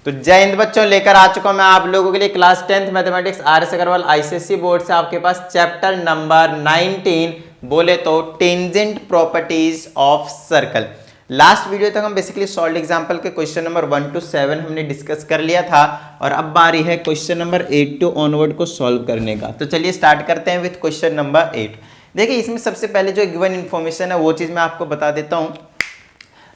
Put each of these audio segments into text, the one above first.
तो जय हिंद बच्चों, लेकर आ चुका हूं मैं आप लोगों के लिए class 10th mathematics R S. Agarwal ICSE board से आपके पास चैप्टर नंबर 19 बोले तो tangent properties of circle. Last video तक हम बेसिकली सॉल्व एग्जांपल के क्वेश्चन नंबर 1 to 7 हमने डिस्कस कर लिया था और अब बारी है क्वेश्चन नंबर 8 to ऑनवर्ड को सॉल्व करने का। तो चलिए स्टार्ट करते हैं विथ क्वेश्चन नंबर 8। देखिए इसमें सबसे पहले जो गिवन इन्फॉर्मेशन है वो चीज मैं आपको बता देता हूं।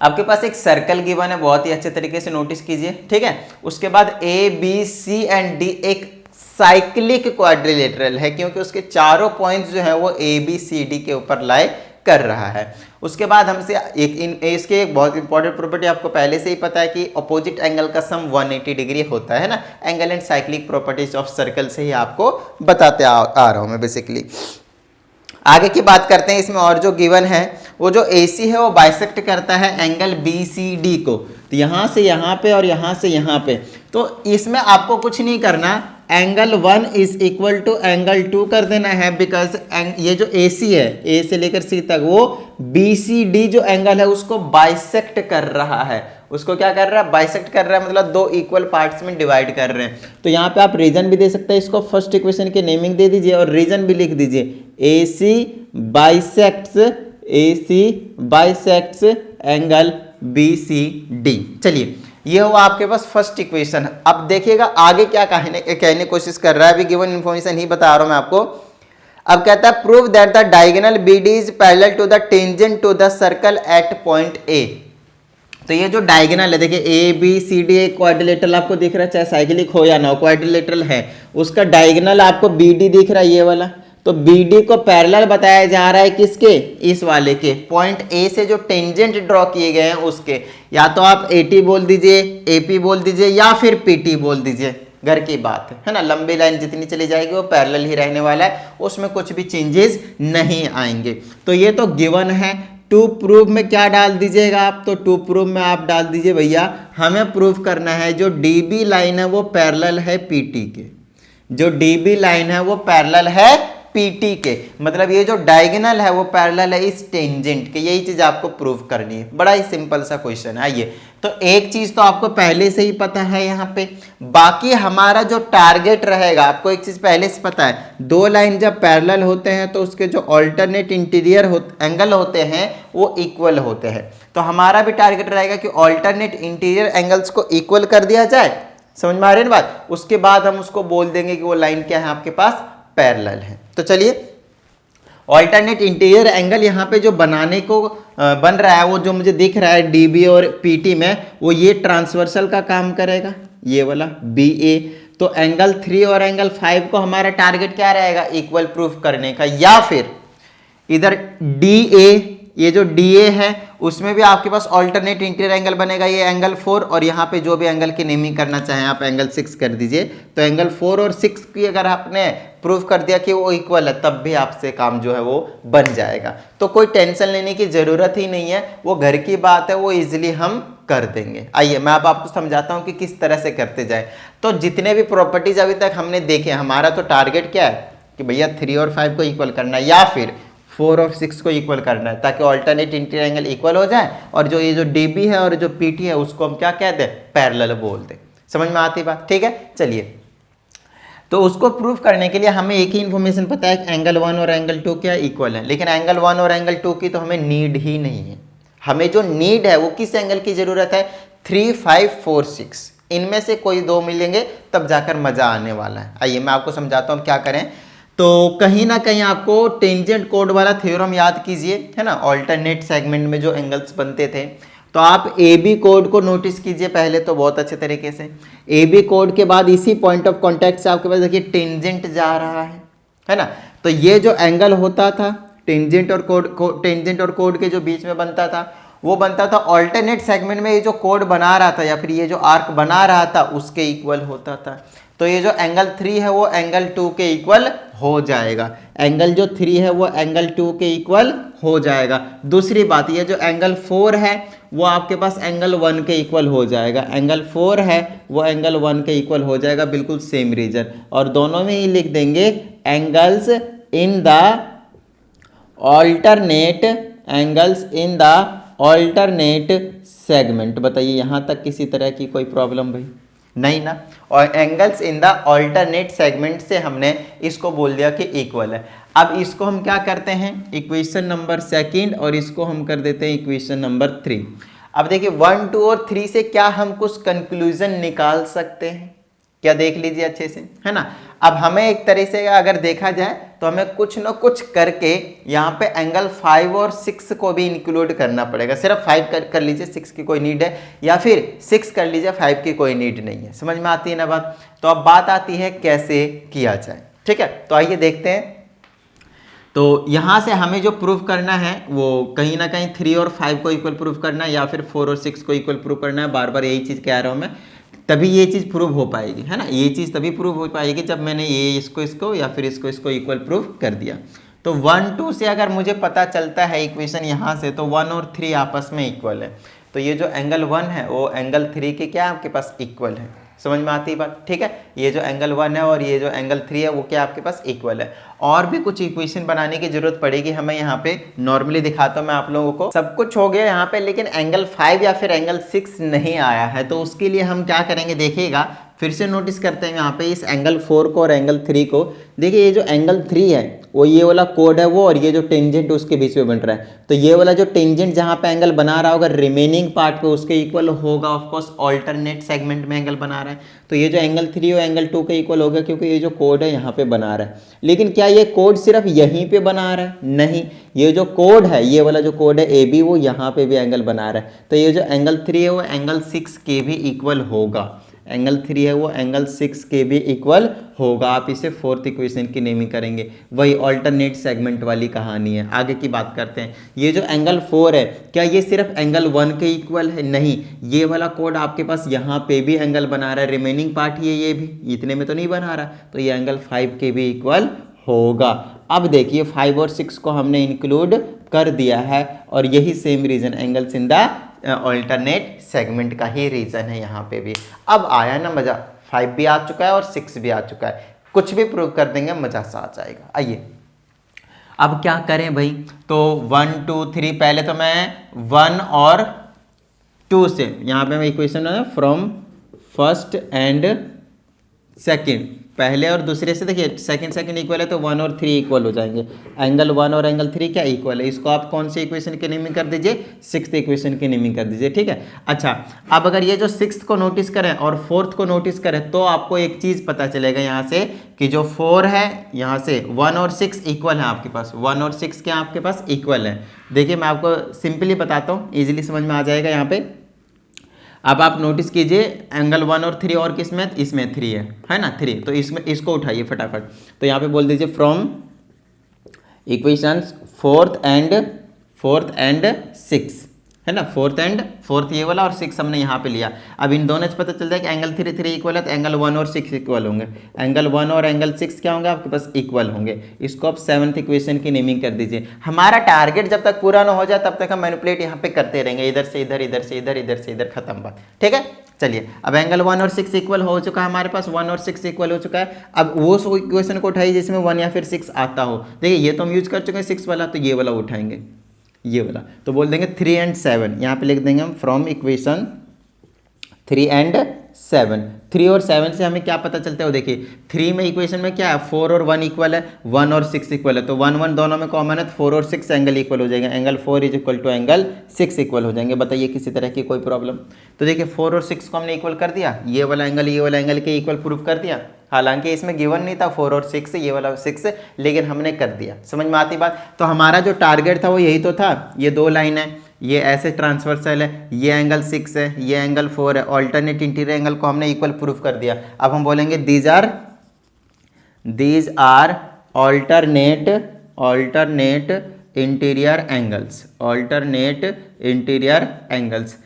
आपके पास एक सर्कल गिवन है, बहुत ही अच्छे तरीके से नोटिस कीजिए, ठीक है। उसके बाद A B C and D एक साइक्लिक क्वाड्रिलेटरल है क्योंकि उसके चारों पॉइंट्स जो है वो ए बी सी डी के ऊपर लाई कर रहा है। उसके बाद हमसे इसके एक बहुत इंपॉर्टेंट प्रॉपर्टी आपको पहले से ही पता है कि अपोजिट एंगल का सम 180 डिग्री होता है ना। Angle and cyclic properties of circle से ही आपको बताते आ रहा हूं मैं बेसिकली। आगे की बात करते हैं। इसमें और जो गिवन है वो जो AC है वो बाइसेक्ट करता है एंगल BCD को, तो यहाँ से यहाँ पे और यहाँ से यहाँ पे। तो इसमें आपको कुछ नहीं करना, angle 1 is equal to angle 2 कर देना है, बिकॉज ये जो AC है A से लेकर C तक वो BCD जो एंगल है उसको बाइसेक्ट कर रहा है। उसको क्या कर रहा है? बाइसेक्ट कर रहा है, मतलब दो इक्वल पार्ट्स में डिवाइड कर रहे हैं। तो यहाँ पे आप रीजन भी दे सकते हैं, इसको फर्स्ट इक्वेशन के नेमिंग दे दीजिए और रीजन भी लिख दीजिए। AC bisects angle BCD। चलिए ये हुआ आपके पास फर्स्ट इक्वेशन। अब देखिएगा आगे क्या कहने कोशिश कर रहा है, अभी गिवन इन्फॉर्मेशन ही बता रहा हूं मैं आपको। अब कहता है prove that the diagonal BD is parallel to the tangent to the circle at point A। तो ये जो डायगोनल है, देखिए ABCD एक क्वाड्रिलेटरल आपको दिख रहा है, चाहे साइक्लिक हो या ना हो, क्वाड्रिलेटरल है। उसका डायगोनल आपको BD दिख रहा है, ये वाला। तो BD को पैरेलल बताया जा रहा है किसके? इस वाले के। पॉइंट A से जो टेंजेंट ड्रॉ किए गए हैं उसके। या तो आप AT बोल दीजिए, AP बोल दीजिए या फिर PT बोल दीजिए, घर की बात है ना। लंबी लाइन जितनी चली जाएगी वो पैरेलल ही रहने वाला है, उसमें कुछ भी चेंजेस नहीं आएंगे। तो ये तो गिवन है। टू प्रूव में क्या डाल दीजिएगा आप? तो टू प्रूव में आप डाल दीजिए भैया हमें प्रूव करना है जो DB लाइन है वो पैरेलल है PT के। जो DB लाइन है वो पैरेलल है PT के, मतलब ये जो डायगोनल है वो पैरेलल है इस टेंजेंट के। यही चीज आपको प्रूव करनी है। बड़ा ही सिंपल सा क्वेश्चन है। आइए, तो एक चीज तो आपको पहले से ही पता है यहाँ पे। बाकी हमारा जो टारगेट रहेगा, आपको एक चीज पहले से पता है, दो लाइन जब पैरेलल होते हैं तो उसके जो ऑल्टरनेट इंटीरियर एंगल होते हैं वो इक्वल होते हैं। तो हमारा भी टारगेट रहेगा कि ऑल्टरनेट इंटीरियर एंगल्स को इक्वल कर दिया जाए। समझ में आ रही है बात? उसके बाद हम उसको बोल देंगे कि वो लाइन क्या है, आपके पास पैरेलल है। तो चलिए, ऑल्टरनेट इंटीरियर एंगल यहाँ पे जो बनाने को बन रहा है वो जो मुझे दिख रहा है DB और PT में, वो ये ट्रांसवर्सल का काम करेगा, ये वाला BA। तो एंगल 3 और एंगल 5 को हमारा टारगेट क्या रहेगा? इक्वल प्रूफ करने का। या फिर इधर DA, ये जो DA है उसमें भी आपके पास ऑल्टरनेट इंटीरियर एंगल बनेगा, ये एंगल 4, और यहाँ पे जो भी एंगल की नेमिंग करना चाहें आप एंगल 6 कर दीजिए। तो एंगल 4 और 6 की अगर आपने प्रूफ कर दिया कि वो इक्वल है, तब भी आपसे काम जो है वो बन जाएगा। तो कोई टेंशन लेने की जरूरत ही नहीं है, वो घर की बात है, वो इजिली हम कर देंगे। आइए मैं अब आपको समझाता हूँ कि किस तरह से करते जाए। तो जितने भी प्रॉपर्टीज अभी तक हमने देखे, हमारा तो टारगेट क्या है कि भैया 3 और 5 को इक्वल करना है या फिर 4 और 6 को इक्वल करना है, ताकि ऑल्टरनेट इंटीरियर एंगल इक्वल हो जाए और जो ये जो DB है और जो PT है उसको हम क्या कहते हैं? पैरेलल बोल दें। समझ में आती बात? ठीक है, चलिए। तो उसको प्रूफ करने के लिए हमें एक ही इंफॉर्मेशन पता है, एंगल 1 और एंगल 2 क्या इक्वल है। लेकिन एंगल 1 और एंगल 2 की तो हमें नीड ही नहीं है। हमें जो नीड है वो किस एंगल की जरूरत है? 3, 5, 4, 6, इनमें से कोई दो मिलेंगे तब जाकर मजा आने वाला है। आइए मैं आपको समझाता हूँ क्या करें। तो कहीं ना कहीं आपको टेंजेंट कोड वाला थ्योरम याद कीजिए, है ना। ऑल्टरनेट सेगमेंट में जो एंगल्स बनते थे, तो आप AB कोड को नोटिस कीजिए पहले तो बहुत अच्छे तरीके से। AB कोड के बाद इसी पॉइंट ऑफ कांटेक्ट से आपके पास देखिए टेंजेंट जा रहा है ना। तो ये जो एंगल होता था टेंजेंट और कोड के जो बीच में बनता था, वो बनता था ऑल्टरनेट सेगमेंट में। ये जो कोड बना रहा था या फिर ये जो आर्क बना रहा था उसके इक्वल होता था। तो ये जो एंगल 3 है वो एंगल 2 के इक्वल हो जाएगा। एंगल जो 3 है वो एंगल 2 के इक्वल हो जाएगा। दूसरी बात, ये जो एंगल 4 है वो आपके पास एंगल 1 के इक्वल हो जाएगा। एंगल 4 है वो एंगल 1 के इक्वल हो जाएगा, बिल्कुल सेम रीजन। और दोनों में ही लिख देंगे angles in the alternate segment. बताइए यहाँ तक किसी तरह की कोई प्रॉब्लम भाई? नहीं ना। और angles in the alternate segment से हमने इसको बोल दिया कि इक्वल है। अब इसको हम क्या करते हैं, इक्वेशन नंबर सेकंड, और इसको हम कर देते हैं इक्वेशन नंबर 3। अब देखिए 1, 2 और 3 से क्या हम कुछ कंक्लूजन निकाल सकते हैं, क्या देख लीजिए अच्छे से, है ना। अब हमें एक तरह से अगर देखा जाए तो हमें कुछ ना कुछ करके यहाँ पे एंगल 5 और 6 को भी इंक्लूड करना पड़ेगा। सिर्फ 5 कर लीजिए, 6 की कोई नीड है, या फिर 6 कर लीजिए, 5 की कोई नीड नहीं है। समझ में आती है ना बात। तो अब बात आती है कैसे किया जाए, ठीक है। तो आइए देखते हैं। तो यहाँ से हमें जो प्रूव करना है वो कहीं ना कहीं 3 और 5 को इक्वल प्रूव करना है, या फिर 4 और 6 को इक्वल प्रूव करना है। बार बार यही चीज़ कह रहा हूँ मैं, तभी ये चीज़ प्रूव हो पाएगी, है ना। ये चीज़ तभी प्रूव हो पाएगी जब मैंने ये इसको या फिर इसको इक्वल प्रूव कर दिया। तो 1, 2 से अगर मुझे पता चलता है इक्वेशन यहाँ से, तो 1 और 3 आपस में इक्वल है। तो ये जो एंगल 1 है वो एंगल 3 के क्या आपके पास इक्वल है। समझ में आती है बात, ठीक है। ये जो एंगल 1 है और ये जो एंगल 3 है वो क्या आपके पास इक्वल है। और भी कुछ इक्वेशन बनाने की जरूरत पड़ेगी हमें। यहाँ पे नॉर्मली दिखाता हूँ मैं आप लोगों को, सब कुछ हो गया यहाँ पे, लेकिन एंगल 5 या फिर एंगल 6 नहीं आया है। तो उसके लिए हम क्या करेंगे देखिएगा, फिर से नोटिस करते हैं यहाँ पे इस एंगल 4 को और एंगल 3 को। देखिए ये जो एंगल 3 है वो ये वाला कोड है वो, और ये जो टेंजेंट उसके बीच में बन रहा है। तो ये वाला जो टेंजेंट जहाँ पे एंगल बना रहा होगा रिमेनिंग पार्ट पे उसके इक्वल होगा। ऑफ कोर्स ऑल्टरनेट सेगमेंट में एंगल बना रहा है, तो ये जो एंगल 3 और एंगल 2 के इक्वल होगा, क्योंकि ये जो कोड है यहाँ पे बना रहा है। लेकिन क्या ये कोड सिर्फ यहीं पे बना रहा है? नहीं, ये जो कोड है, ये वाला जो कोड है ए बी, वो यहाँ पे भी एंगल बना रहा है। तो ये जो एंगल 3 है वो एंगल 6 के भी इक्वल होगा। एंगल 3 है वो एंगल 6 के भी इक्वल होगा। आप इसे 4th इक्वेशन की नेमिंग करेंगे। वही ऑल्टरनेट सेगमेंट वाली कहानी है। आगे की बात करते हैं। ये जो एंगल 4 है, क्या ये सिर्फ एंगल 1 के इक्वल है? नहीं, ये वाला कोड आपके पास यहाँ पे भी एंगल बना रहा है। रिमेनिंग पार्ट ये भी इतने में तो नहीं बना रहा, तो ये एंगल 5 के भी इक्वल होगा। अब देखिए 5 और 6 को हमने इंक्लूड कर दिया है, और यही same reason angles in the alternate segment का ही रीजन है यहाँ पे भी। अब आया ना मजा, 5 भी आ चुका है और 6 भी आ चुका है। कुछ भी प्रूव कर देंगे, मजा सा आ जाएगा। आइए अब क्या करें भाई। तो 1, 2, 3, पहले तो मैं 1 और 2 से यहाँ पे मैं इक्वेशन है फ्रॉम फर्स्ट एंड सेकंड, पहले और दूसरे से देखिए सेकंड इक्वल है, तो 1 और 3 इक्वल हो जाएंगे। एंगल 1 और एंगल 3 क्या इक्वल है? इसको आप कौन से इक्वेशन की नेमिंग कर दीजिए? 6th इक्वेशन की नेमिंग कर दीजिए, ठीक है। अच्छा, अब अगर ये जो 6th को नोटिस करें और 4th को नोटिस करें, तो आपको एक चीज़ पता चलेगा यहाँ से कि जो 4 है, यहाँ से 1 और 6 इक्वल है आपके पास। 1 और 6 क्या आपके पास इक्वल है? देखिए मैं आपको सिंपली बताता हूँ, ईजिली समझ में आ जाएगा यहाँ पे। अब आप नोटिस कीजिए एंगल 1 और 3 और किस में? इसमें 3 है ना, 3। तो इसमें इसको उठाइए फटाफट। तो यहाँ पे बोल दीजिए फ्रॉम इक्वेशंस 4th एंड 6, है ना। 4th ये वाला और 6 हमने यहाँ पे लिया। अब इन दोनों से पता चलता है कि एंगल 3 इक्वल है, तो एंगल 1 और 6 इक्वल होंगे। एंगल 1 और एंगल 6 क्या होंगे आपके पास? इक्वल होंगे। इसको आप 7th इक्वेशन की नेमिंग कर दीजिए। हमारा टारगेट जब तक पूरा ना हो जाए तब तक हम मैनिपुलेट यहाँ पे करते रहेंगे, इधर से इधर, इधर से इधर, इधर से इधर, खत्म बात, ठीक है। चलिए अब एंगल 1 और 6 इक्वल हो चुका है हमारे पास, 1 और 6 इक्वल हो चुका है। अब वो इक्वेशन को उठाइए जिसमें 1 या फिर 6 आता हो। देखिए ये तो हम यूज कर चुके हैं 6 वाला, तो ये वाला उठाएंगे, ये वाला। तो बोल देंगे 3 एंड 7, यहाँ पे लिख देंगे हम फ्रॉम इक्वेशन 3 एंड 7। 3 और 7 से हमें क्या पता चलता है? वो देखिए 3 में इक्वेशन में क्या है? 4 और 1 इक्वल है, 1 और 6 इक्वल है, तो 1 1 दोनों में कॉमन है, तो 4 और 6 एंगल इक्वल हो जाएगा। Angle 4 is equal to angle 6 equal हो जाएंगे। बताइए किसी तरह की कोई प्रॉब्लम? तो देखिए 4 और 6 को हमने इक्वल कर दिया, ये वाला एंगल के इक्वल प्रूफ कर दिया। हालांकि इसमें गिवन नहीं था 4 और 6, ये वाला 6, लेकिन हमने कर दिया। समझ में आती बात? तो हमारा जो टारगेट था वो यही तो था। ये 2 लाइन है, ये ऐसे ट्रांसवर्सल है, ये एंगल 6 है, ये एंगल 4 है। ऑल्टरनेट इंटीरियर एंगल को हमने इक्वल प्रूफ कर दिया। अब हम बोलेंगे these are alternate interior angles.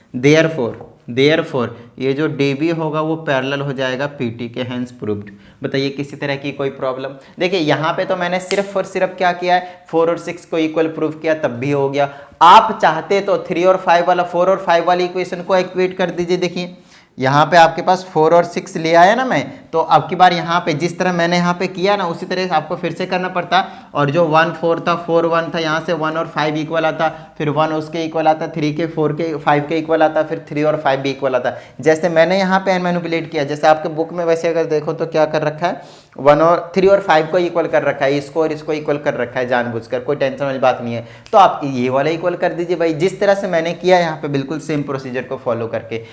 Therefore ये जो DB होगा वो पैरेलल हो जाएगा PT के, हेंस प्रूव्ड। बताइए किसी तरह की कोई प्रॉब्लम? देखिए यहाँ पे तो मैंने सिर्फ और सिर्फ क्या किया है? 4 और 6 को इक्वल प्रूफ किया, तब भी हो गया। आप चाहते तो 3 और 5 वाला, 4 और 5 वाली इक्वेशन को इक्वेट कर दीजिए। देखिए यहाँ पे आपके पास 4 और 6 ले आया ना मैं, तो अब की बार यहाँ पे जिस तरह मैंने यहाँ पे किया ना उसी तरह से आपको फिर से करना पड़ता। और जो 1 4 था, 4 1 था, यहाँ से 1 और 5 इक्वल आता, फिर 1 उसके इक्वल आता, 3 के 4 के 5 के इक्वल आता, फिर 3 और 5 भी इक्वल आता। जैसे मैंने यहाँ पे मैनिपुलेट किया, जैसे आपके बुक में वैसे अगर देखो तो क्या कर रखा है, 1 और 3 और 5 को इक्वल कर रखा है, इसको और इसको इक्वल कर रखा है जानबूझकर, कोई टेंशन वाली बात नहीं है। तो आप ये वाला इक्वल कर दीजिए भाई, जिस तरह से मैंने किया यहाँ पे बिल्कुल सेम प्रोसीजर को फॉलो करके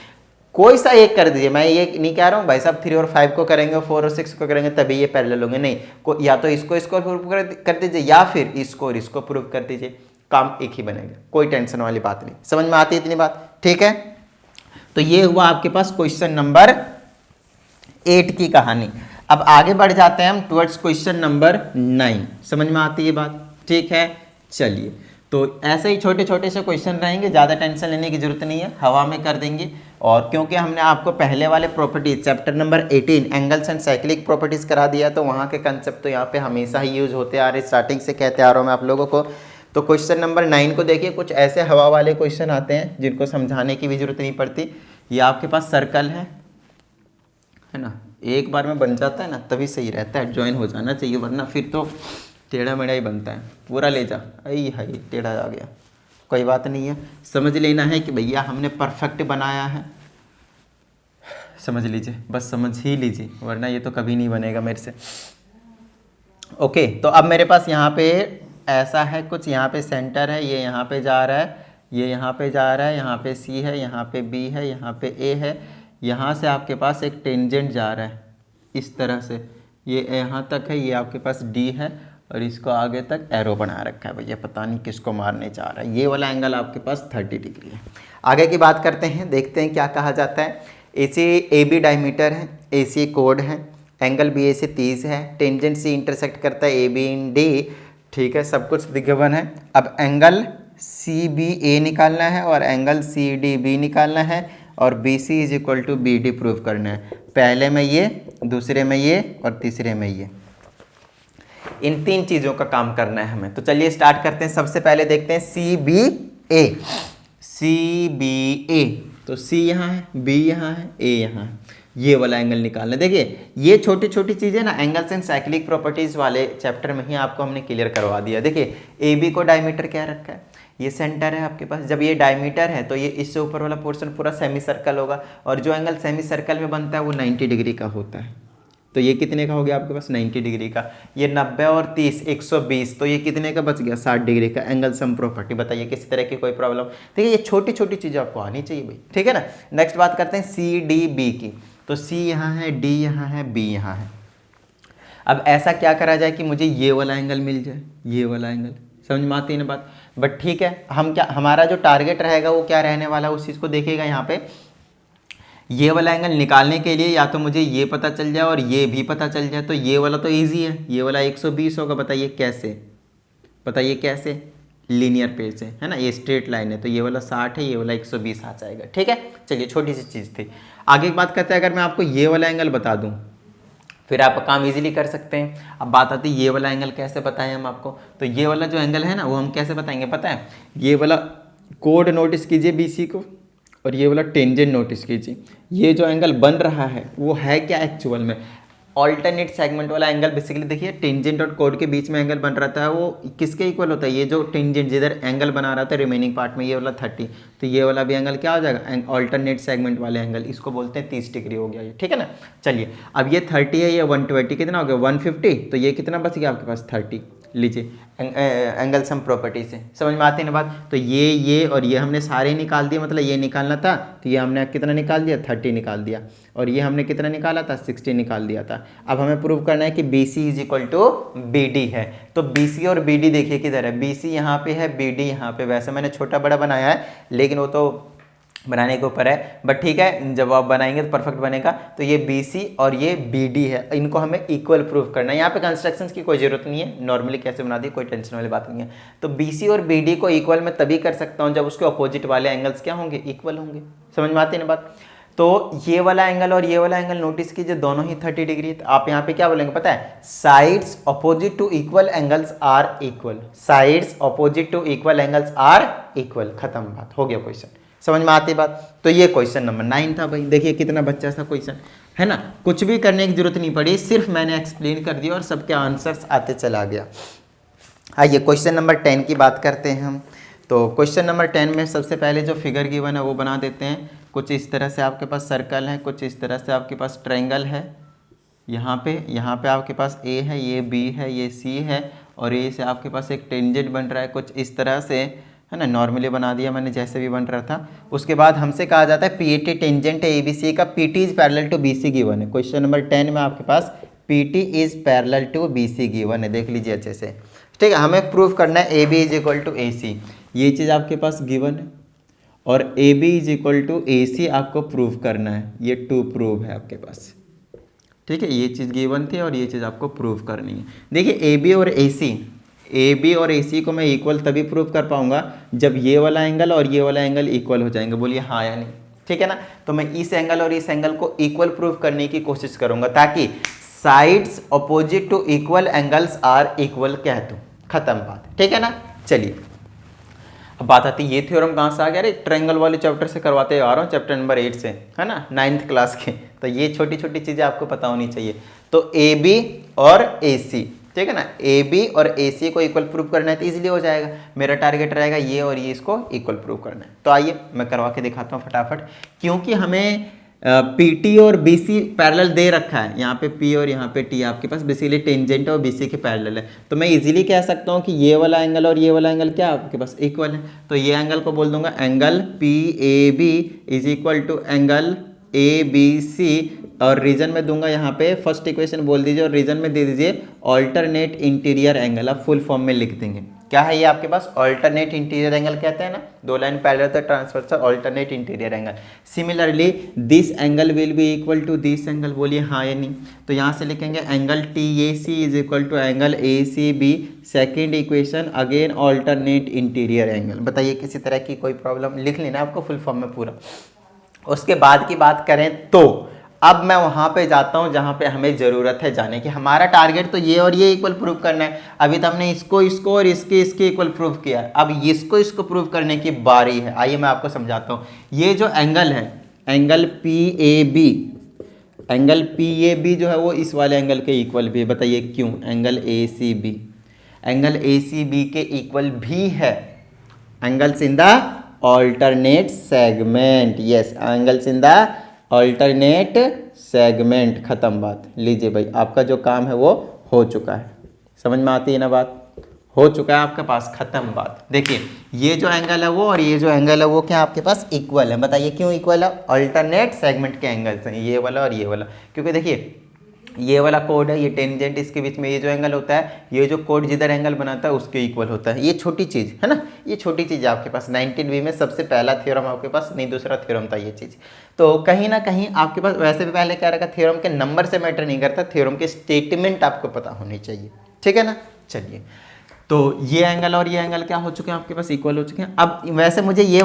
कोई सा एक कर दीजिए। मैं ये नहीं कह रहा हूँ भाई साहब 3 और 5 को करेंगे, 4 और 6 को करेंगे तभी ये पैरेलल होंगे, नहीं, या तो इसको प्रूव कर दीजिए या फिर इसको और इसको प्रूव कर दीजिए, काम एक ही बनेगा, कोई टेंशन वाली बात नहीं। समझ में आती है इतनी बात, ठीक है। तो ये हुआ आपके पास क्वेश्चन नंबर 8 की कहानी। अब आगे बढ़ जाते हैं हम टुवर्ड्स क्वेश्चन नंबर 9। समझ में आती है बात, ठीक है। चलिए, तो ऐसे ही छोटे छोटे से क्वेश्चन रहेंगे, ज़्यादा टेंशन लेने की जरूरत नहीं है, हवा में कर देंगे। और क्योंकि हमने आपको पहले वाले properties chapter number 18 angles and cyclic properties करा दिया, तो वहाँ के कंसेप्ट तो यहाँ पे हमेशा ही यूज होते आ रहे, स्टार्टिंग से कहते आ रहा हूँ मैं आप लोगों को। तो क्वेश्चन नंबर 9 को देखिए, कुछ ऐसे हवा वाले क्वेश्चन आते हैं जिनको समझाने की भी जरूरत नहीं पड़ती। ये आपके पास सर्कल है ना, एक बार में बन जाता है ना तभी सही रहता है, ज्वाइन हो जाना चाहिए, वरना फिर तो टेढ़ा मेढ़ा ही बनता है। पूरा ले जा, आई हाई टेढ़ा आ गया, कोई बात नहीं है, समझ लेना है कि भैया हमने परफेक्ट बनाया है, समझ लीजिए, बस समझ ही लीजिए, वरना ये तो कभी नहीं बनेगा मेरे से। ओके, तो अब मेरे पास यहाँ पे ऐसा है कुछ, यहाँ पे सेंटर है, ये यहाँ पे जा रहा है, ये यहाँ पे जा रहा है, यहाँ पे सी है, यहाँ पे बी है, यहाँ पे ए है, यहाँ से आपके पास एक टेंजेंट जा रहा है इस तरह से, ये यहाँ तक है, ये आपके पास डी है, और इसको आगे तक एरो बना रखा है भैया, पता नहीं किसको मारने जा रहा है। ये वाला एंगल आपके पास 30 डिग्री है। आगे की बात करते हैं, देखते हैं क्या कहा जाता है। AC AB डायमीटर है, AC कोड है, एंगल BA से 30 है, टेंजेंट C इंटरसेक्ट करता है AB इन D, ठीक है, सब कुछ गिवन है। अब एंगल CBA निकालना है और एंगल CDB निकालना है और BC is equal to BD prove करना है। पहले में ये, दूसरे में ये और तीसरे में ये, इन 3 चीज़ों का काम करना है हमें। तो चलिए स्टार्ट करते हैं। सबसे पहले देखते हैं CBA। CBA, तो C यहाँ है, B यहाँ है, A यहाँ है, ये वाला एंगल निकालना है। देखिए ये छोटी छोटी चीज़ें ना एंगल्स एंड साइक्लिक प्रॉपर्टीज़ वाले चैप्टर में ही आपको हमने क्लियर करवा दिया। देखिए AB को डायमीटर क्या रखा है, ये सेंटर है आपके पास, जब ये डायमीटर है तो ये इससे ऊपर वाला पोर्शन पूरा सेमी सर्कल होगा, और जो एंगल सेमी सर्कल में बनता है वो 90 डिग्री का होता है। तो ये कितने का हो गया आपके पास, 90 डिग्री का। ये 90 और 30 120, तो ये कितने का बच गया, 60 डिग्री का। एंगल सम प्रॉपर्टी बताइए किसी तरह की कोई प्रॉब्लम। देखिए ये छोटी छोटी चीज़ें आपको आनी चाहिए भाई, ठीक है ना। नेक्स्ट बात करते हैं CDB की। तो C यहाँ है, D यहाँ है, B यहाँ है। अब ऐसा क्या करा जाए कि मुझे ये वाला एंगल मिल जाए, ये वाला एंगल, समझ में आती है ना बात। बट ठीक है, हम क्या, हमारा जो टारगेट रहेगा वो क्या रहने वाला है, उस चीज़ को देखिएगा। यहाँ पे ये वाला एंगल निकालने के लिए या तो मुझे ये पता चल जाए और ये भी पता चल जाए, तो ये वाला तो इजी है, ये वाला 120 होगा। बताइए कैसे, बताइए कैसे, लीनियर पे से, है ना, ये स्ट्रेट लाइन है, तो ये वाला 60 है, ये वाला 120 आ जाएगा, ठीक है। चलिए छोटी सी चीज़ थी। आगे की बात करते हैं, अगर मैं आपको ये वाला एंगल बता दूँ फिर आप काम इजीली कर सकते हैं। अब बात आती है ये वाला एंगल कैसे बताएं हम आपको। तो ये वाला जो एंगल है ना वो हम कैसे बताएंगे पता है, ये वाला कोड नोटिस कीजिए BC को, और ये वाला टेंजेंट नोटिस कीजिए। ये जो एंगल बन रहा है वो है क्या एक्चुअल में, ऑल्टरनेट सेगमेंट वाला एंगल। बेसिकली देखिए टेंजेंट और कोड के बीच में एंगल बन रहा था, वो किसके इक्वल होता है, ये जो टेंजेंट जिधर एंगल बना रहा था रिमेनिंग पार्ट में, ये वाला 30, तो ये वाला भी एंगल क्या हो जाएगा, ऑल्टरनेट सेगमेंट वाले एंगल, इसको बोलते हैं 30 डिग्री हो गया ये, ठीक है ना। चलिए अब ये 30 है, ये 120 कितना हो गया 150, तो ये कितना बच गया आपके पास 30। लीजिए एंगल सम प्रॉपर्टी से समझ में आती है ना बात। तो ये और ये हमने सारे निकाल दिए, मतलब ये निकालना था तो ये हमने कितना निकाल दिया 30 निकाल दिया, और ये हमने कितना निकाला था 60 निकाल दिया था। अब हमें प्रूव करना है कि BC is equal to BD है। तो BC और BD देखिए किधर है, BC यहाँ पे है, BD यहाँ पे। वैसे मैंने छोटा बड़ा बनाया है लेकिन वो तो बनाने के ऊपर है, बट ठीक है जब आप बनाएंगे तो परफेक्ट बनेगा। तो ये BC और ये BD है, इनको हमें इक्वल प्रूफ करना है। यहाँ पे कंस्ट्रक्शंस की कोई जरूरत नहीं है, नॉर्मली कैसे बना दी कोई टेंशन वाली बात नहीं है। तो BC और BD को इक्वल मैं तभी कर सकता हूँ जब उसके अपोजिट वाले एंगल्स क्या होंगे, इक्वल होंगे। समझ में आती है ना बात। तो ये वाला एंगल और ये वाला एंगल नोटिस कीजिए दोनों ही 30 डिग्री है। आप यहाँ पे क्या बोलेंगे पता है, sides opposite to equal angles are equal, sides opposite to equal angles are equal, खत्म बात, हो गया क्वेश्चन। समझ में आती बात। तो ये क्वेश्चन नंबर 9 था भाई। देखिए कितना बच्चा सा क्वेश्चन है ना, कुछ भी करने की जरूरत नहीं पड़ी, सिर्फ मैंने एक्सप्लेन कर दिया और सबके आंसर्स आते चला गया। आइए क्वेश्चन नंबर 10 की बात करते हैं हम। तो क्वेश्चन नंबर 10 में सबसे पहले जो फिगर गिवन है वो बना देते हैं। कुछ इस तरह से आपके पास सर्कल है, कुछ इस तरह से आपके पास ट्रायंगल है। यहाँ पे आपके पास ए है, ये बी है, ये सी है, और ए से आपके पास एक टेंजेंट बन रहा है कुछ इस तरह से, है ना। नॉर्मली बना दिया मैंने जैसे भी बन रहा था। उसके बाद हमसे कहा जाता है पीटी टेंजेंट है एबीसी का, PT is parallel to BC given है। क्वेश्चन नंबर 10 में आपके पास PT is parallel to BC given है, देख लीजिए अच्छे से, ठीक है। हमें प्रूव करना है A B is equal to A C, ये चीज़ आपके पास गिवन है, और A B is equal to A C आपको प्रूव करना है। ये टू प्रूव है आपके पास, ठीक है। ये चीज़ गिवन थी और ये चीज़ आपको प्रूव करनी है। देखिए ए बी और ए सी को मैं इक्वल तभी प्रूव कर पाऊंगा जब ये वाला एंगल और ये वाला एंगल इक्वल हो जाएंगे। बोलिए हाँ या नहीं, ठीक है ना। तो मैं इस एंगल और इस एंगल को इक्वल प्रूव करने की कोशिश करूंगा ताकि sides opposite to equal angles are equal कह दूं, खत्म बात, ठीक है ना। चलिए अब बात आती है ये थ्योरम कहाँ से आ गया। अरे ट्रायंगल वाले चैप्टर से करवाते आ रहा हूँ, चैप्टर नंबर 8 से, है ना, 9th क्लास के। तो ये छोटी छोटी चीज़ें आपको पता होनी चाहिए। तो ए बी और ए सी, ठीक है ना, ए बी और ए सी को इक्वल प्रूव करना है तो इजीली हो जाएगा। मेरा टारगेट रहेगा ये और ये इसको इक्वल प्रूव करना है। तो आइए मैं करवा के दिखाता हूँ फटाफट, क्योंकि हमें पीटी और बीसी पैरेलल दे रखा है। यहाँ पे पी और यहाँ पे टी आपके पास बेसिकली टेंजेंट और बीसी के पैरेलल है। तो मैं इजीली कह सकता हूँ कि ये वाला एंगल और ये वाला एंगल क्या आपके पास इक्वल है। तो ये एंगल को बोल दूंगा angle P A B is equal to angle A B C, और रीजन में दूंगा यहाँ पे फर्स्ट इक्वेशन बोल दीजिए और रीजन में दे दीजिए ऑल्टरनेट इंटीरियर एंगल। आप फुल फॉर्म में लिख देंगे। क्या है ये आपके पास ऑल्टरनेट इंटीरियर एंगल कहते हैं ना, दो लाइन पैरेलल तो transversal alternate interior angle. Similarly this angle will be equal to this angle, बोलिए हाँ या नहीं। तो यहाँ से लिखेंगे angle T A C is equal to angle A C B, second equation again alternate interior angle. बताइए किसी तरह की कोई प्रॉब्लम, लिख लेना आपको फुल फॉर्म में पूरा। उसके बाद की बात करें तो अब मैं वहां पे जाता हूं जहां पे हमें जरूरत है जाने की। हमारा टारगेट तो ये और ये इक्वल प्रूव करना है। अभी तो हमने इसको और इसके इक्वल प्रूव किया है। अब इसको प्रूव करने की बारी है। आइए मैं आपको समझाता हूं। ये जो एंगल है, एंगल पी ए बी जो है वो इस वाले एंगल के इक्वल भी है। बताइए क्यों। एंगल ए सी बी के इक्वल भी है। Angles in the alternate segment, yes, angles in the alternate segment, खत्म बात। लीजिए भाई आपका जो काम है वो हो चुका है। समझ में आती है ना बात, हो चुका है आपके पास, खत्म बात। देखिए ये जो एंगल है वो और ये जो एंगल है वो क्या आपके पास इक्वल है। बताइए क्यों इक्वल है। ऑल्टरनेट सेगमेंट के एंगल्स हैं ये वाला और ये वाला। क्योंकि देखिए ये वाला कोड है, ये टेंजेंट, इसके बीच में ये जो एंगल होता है, ये जो कोड जिधर एंगल बनाता है उसके इक्वल होता है। ये छोटी चीज़ है ना, ये छोटी चीज़ आपके पास 19वीं में सबसे पहला थ्योरम आपके पास, नहीं दूसरा थ्योरम था ये चीज़। तो कहीं ना कहीं आपके पास वैसे भी पहले क्या रखा, थ्योरम के नंबर से मैटर नहीं करता, थ्योरम के स्टेटमेंट आपको पता होनी चाहिए, ठीक है ना। चलिए तो ये एंगल और ये एंगल क्या हो चुके हैं आपके पास इक्वल हो चुके हैं। अब वैसे मुझे ये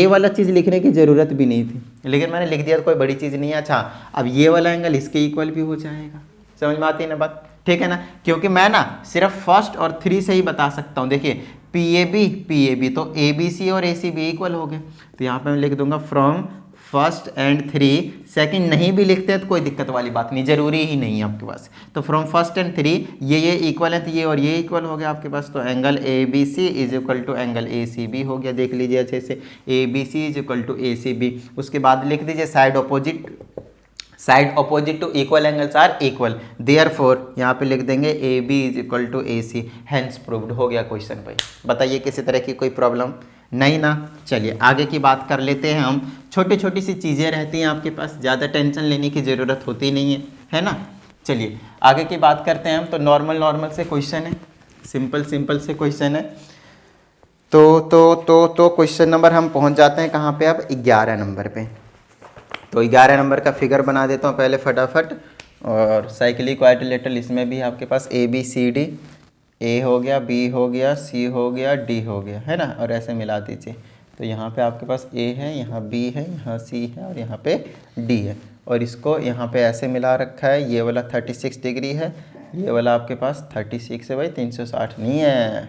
वाला चीज़ लिखने की ज़रूरत भी नहीं थी, लेकिन मैंने लिख दिया तो कोई बड़ी चीज़ नहीं है। अच्छा अब ये वाला एंगल इसके इक्वल भी हो जाएगा। समझ में आती है ना बात, ठीक है ना। क्योंकि मैं ना सिर्फ फर्स्ट और 3 से ही बता सकता हूँ। देखिए पी ए बी तो ए बी सी और ए सी बी इक्वल हो गए। तो यहाँ पे मैं लिख दूंगा फ्रॉम फर्स्ट एंड 3, सेकंड नहीं भी लिखते हैं तो कोई दिक्कत वाली बात नहीं, जरूरी ही नहीं है आपके पास। तो फ्रॉम फर्स्ट एंड 3 ये इक्वल है तो ये और ये इक्वल हो गया आपके पास। तो angle A B C is equal to angle A C B हो गया। देख लीजिए अच्छे से, A B C is equal to A C B. उसके बाद लिख दीजिए side opposite to equal angles are equal, therefore यहाँ पे लिख देंगे A B is equal to A C, hence proved हो गया क्वेश्चन भाई। बताइए किसी तरह की कोई प्रॉब्लम नहीं ना। चलिए आगे की बात कर लेते हैं हम। छोटी छोटी सी चीज़ें रहती हैं आपके पास, ज़्यादा टेंशन लेने की ज़रूरत होती नहीं है ना। चलिए आगे की बात करते हैं हम। तो नॉर्मल से क्वेश्चन है, सिंपल से क्वेश्चन है। तो क्वेश्चन नंबर हम पहुंच जाते हैं कहाँ पे, अब 11 नंबर पे। तो 11 नंबर का फिगर बना देता हूँ पहले फटाफट। और साइक्लिक क्वाड्रिलेटरल, इसमें भी आपके पास ए बी सी डी, ए हो गया, बी हो गया, सी हो गया, डी हो गया, है ना। और ऐसे मिला दीजिए। तो यहाँ पे आपके पास ए है, यहाँ बी है, यहाँ सी है और यहाँ पे डी है। और इसको यहाँ पे ऐसे मिला रखा है। ये वाला 36 डिग्री है, ये वाला आपके पास 36 है भाई, 360 नहीं है,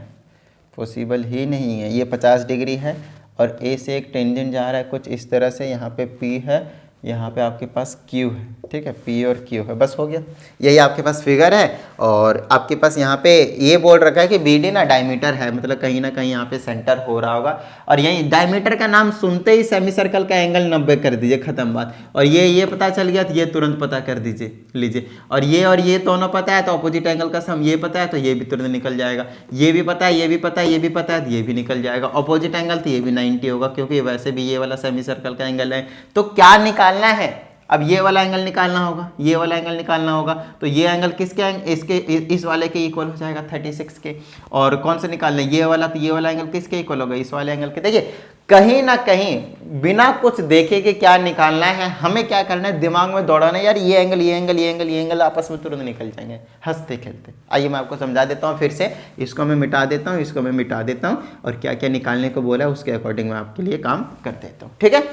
पॉसिबल ही नहीं है। ये 50 डिग्री है और ए से एक टेंजेंट जा रहा है कुछ इस तरह से, यहाँ पे पी है, यहाँ पे आपके पास क्यू है, ठीक है, पी और क्यू है, बस हो गया। यही आपके पास फिगर है। और आपके पास यहाँ पे ये बोल रखा है कि बी डी ना डायमीटर है, मतलब कहीं ना कहीं यहाँ पे सेंटर हो रहा होगा। और यही डायमीटर का नाम सुनते ही सेमी सर्कल का एंगल 90 कर दीजिए, खत्म बात। और ये पता चल गया तो ये तुरंत पता कर दीजिए, लीजिए। और ये दोनों पता है तो अपोजिट एंगल का सम ये पता है तो ये भी तुरंत निकल जाएगा। ये भी पता है, ये भी पता है, ये भी पता है तो ये भी निकल जाएगा। अपोजिट एंगल तो ये भी 90 होगा, क्योंकि वैसे भी ये वाला सेमी सर्कल का एंगल है। तो क्या निकालना है, अब ये वाला एंगल निकालना होगा, ये वाला एंगल निकालना होगा। तो ये एंगल किसके, इसके, इस वाले के इक्वल हो जाएगा 36 के। और कौन से निकालना है, ये वाला, तो ये वाला एंगल किसके इक्वल होगा, इस वाले एंगल के। देखिए कहीं ना कहीं बिना कुछ देखे कि क्या निकालना है, हमें क्या करना है, दिमाग में दौड़ाना है, यार ये एंगल, ये एंगल, ये एंगल, ये एंगल, आपस में तुरंत निकल जाएंगे हंसते खेलते। आइए मैं आपको समझा देता हूँ फिर से, इसको मैं मिटा देता हूँ, इसको मैं मिटा देता हूँ, और क्या क्या निकालने को बोला है उसके अकॉर्डिंग मैं आपके लिए काम कर देता हूँ, ठीक है।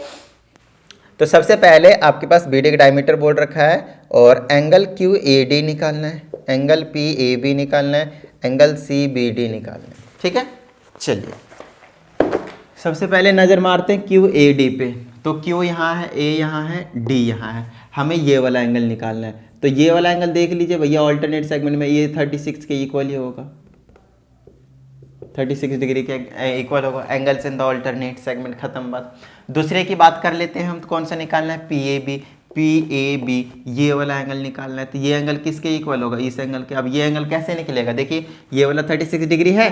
तो सबसे पहले आपके पास बी डी का डायमीटर बोल रखा है, और एंगल क्यू ए डी निकालना है, एंगल पी ए बी निकालना है, एंगल सी बी डी निकालना है, ठीक है। चलिए सबसे पहले नज़र मारते हैं क्यू ए डी पे। तो क्यू यहाँ है, ए यहाँ है, डी यहाँ है, हमें ये वाला एंगल निकालना है। तो ये वाला एंगल देख लीजिए भैया, ऑल्टरनेट सेगमेंट में ये 36 के इक्वल ही होगा, 36 डिग्री के इक्वल होगा, angles in the alternate segment, खत्म बात। दूसरे की बात कर लेते हैं हम, तो कौन सा निकालना है, P A B. P A B ये वाला एंगल निकालना है। तो ये एंगल किसके इक्वल होगा, इस एंगल के। अब ये एंगल कैसे निकलेगा, देखिए ये वाला 36 डिग्री है,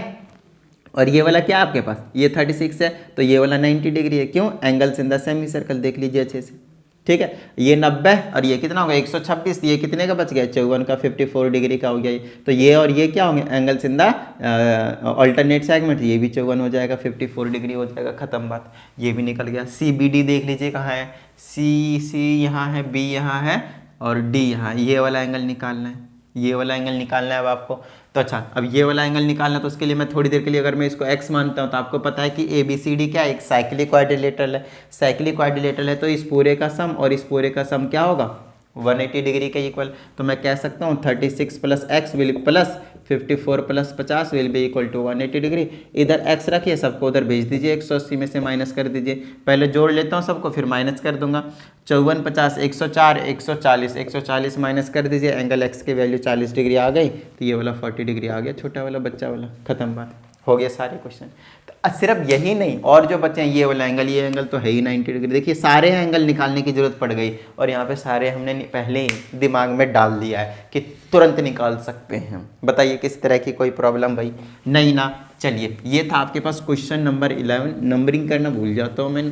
और ये वाला क्या आपके पास, ये 36 है, तो ये वाला 90 डिग्री है। क्यों, angles in the semi circle देख लीजिए अच्छे से, ठीक है। ये 90 और ये कितना होगा 126, ये कितने का बच गया, 54 का, 54 डिग्री का हो गया। तो ये और ये क्या होंगे, angles in the alternate segment, ये भी 54 हो जाएगा, 54 डिग्री हो जाएगा, खत्म बात। ये भी निकल गया। सी बी डी देख लीजिए कहाँ है, सी यहाँ है, बी यहाँ है, और डी यहाँ। ये वाला एंगल निकालना है, ये वाला एंगल निकालना है अब आपको। तो अच्छा, अब ये वाला एंगल निकालना, तो उसके लिए मैं थोड़ी देर के लिए अगर मैं इसको x मानता हूँ, तो आपको पता है कि ए बी सी डी क्या है, एक साइक्लिक क्वाड्रिलेटरल है। साइक्लिक क्वाड्रिलेटरल है तो इस पूरे का सम और इस पूरे का सम क्या होगा, 180 डिग्री के इक्वल। तो मैं कह सकता हूँ 36 plus X will plus 54 plus 50 will be equal to 180 degree. इधर x रखिए, सबको उधर भेज दीजिए, 180 में से माइनस कर दीजिए। पहले जोड़ लेता हूँ सबको, फिर माइनस कर दूंगा। 54 50 104 140, 140 माइनस कर दीजिए, एंगल x की वैल्यू 40 डिग्री आ गई, तो ये वाला 40 डिग्री आ गया, छोटा वाला बच्चा वाला, खत्म बात, हो गया सारे क्वेश्चन। तो सिर्फ यही नहीं, और जो बचे हैं ये वाला एंगल, ये एंगल तो है ही 90 डिग्री। देखिए सारे एंगल निकालने की जरूरत पड़ गई, और यहाँ पे सारे हमने पहले ही दिमाग में डाल दिया है कि तुरंत निकाल सकते हैं। बताइए किस तरह की कोई प्रॉब्लम भाई, नहीं ना। चलिए ये था आपके पास क्वेश्चन नंबर 11। नंबरिंग करना भूल जाता हूँ मैं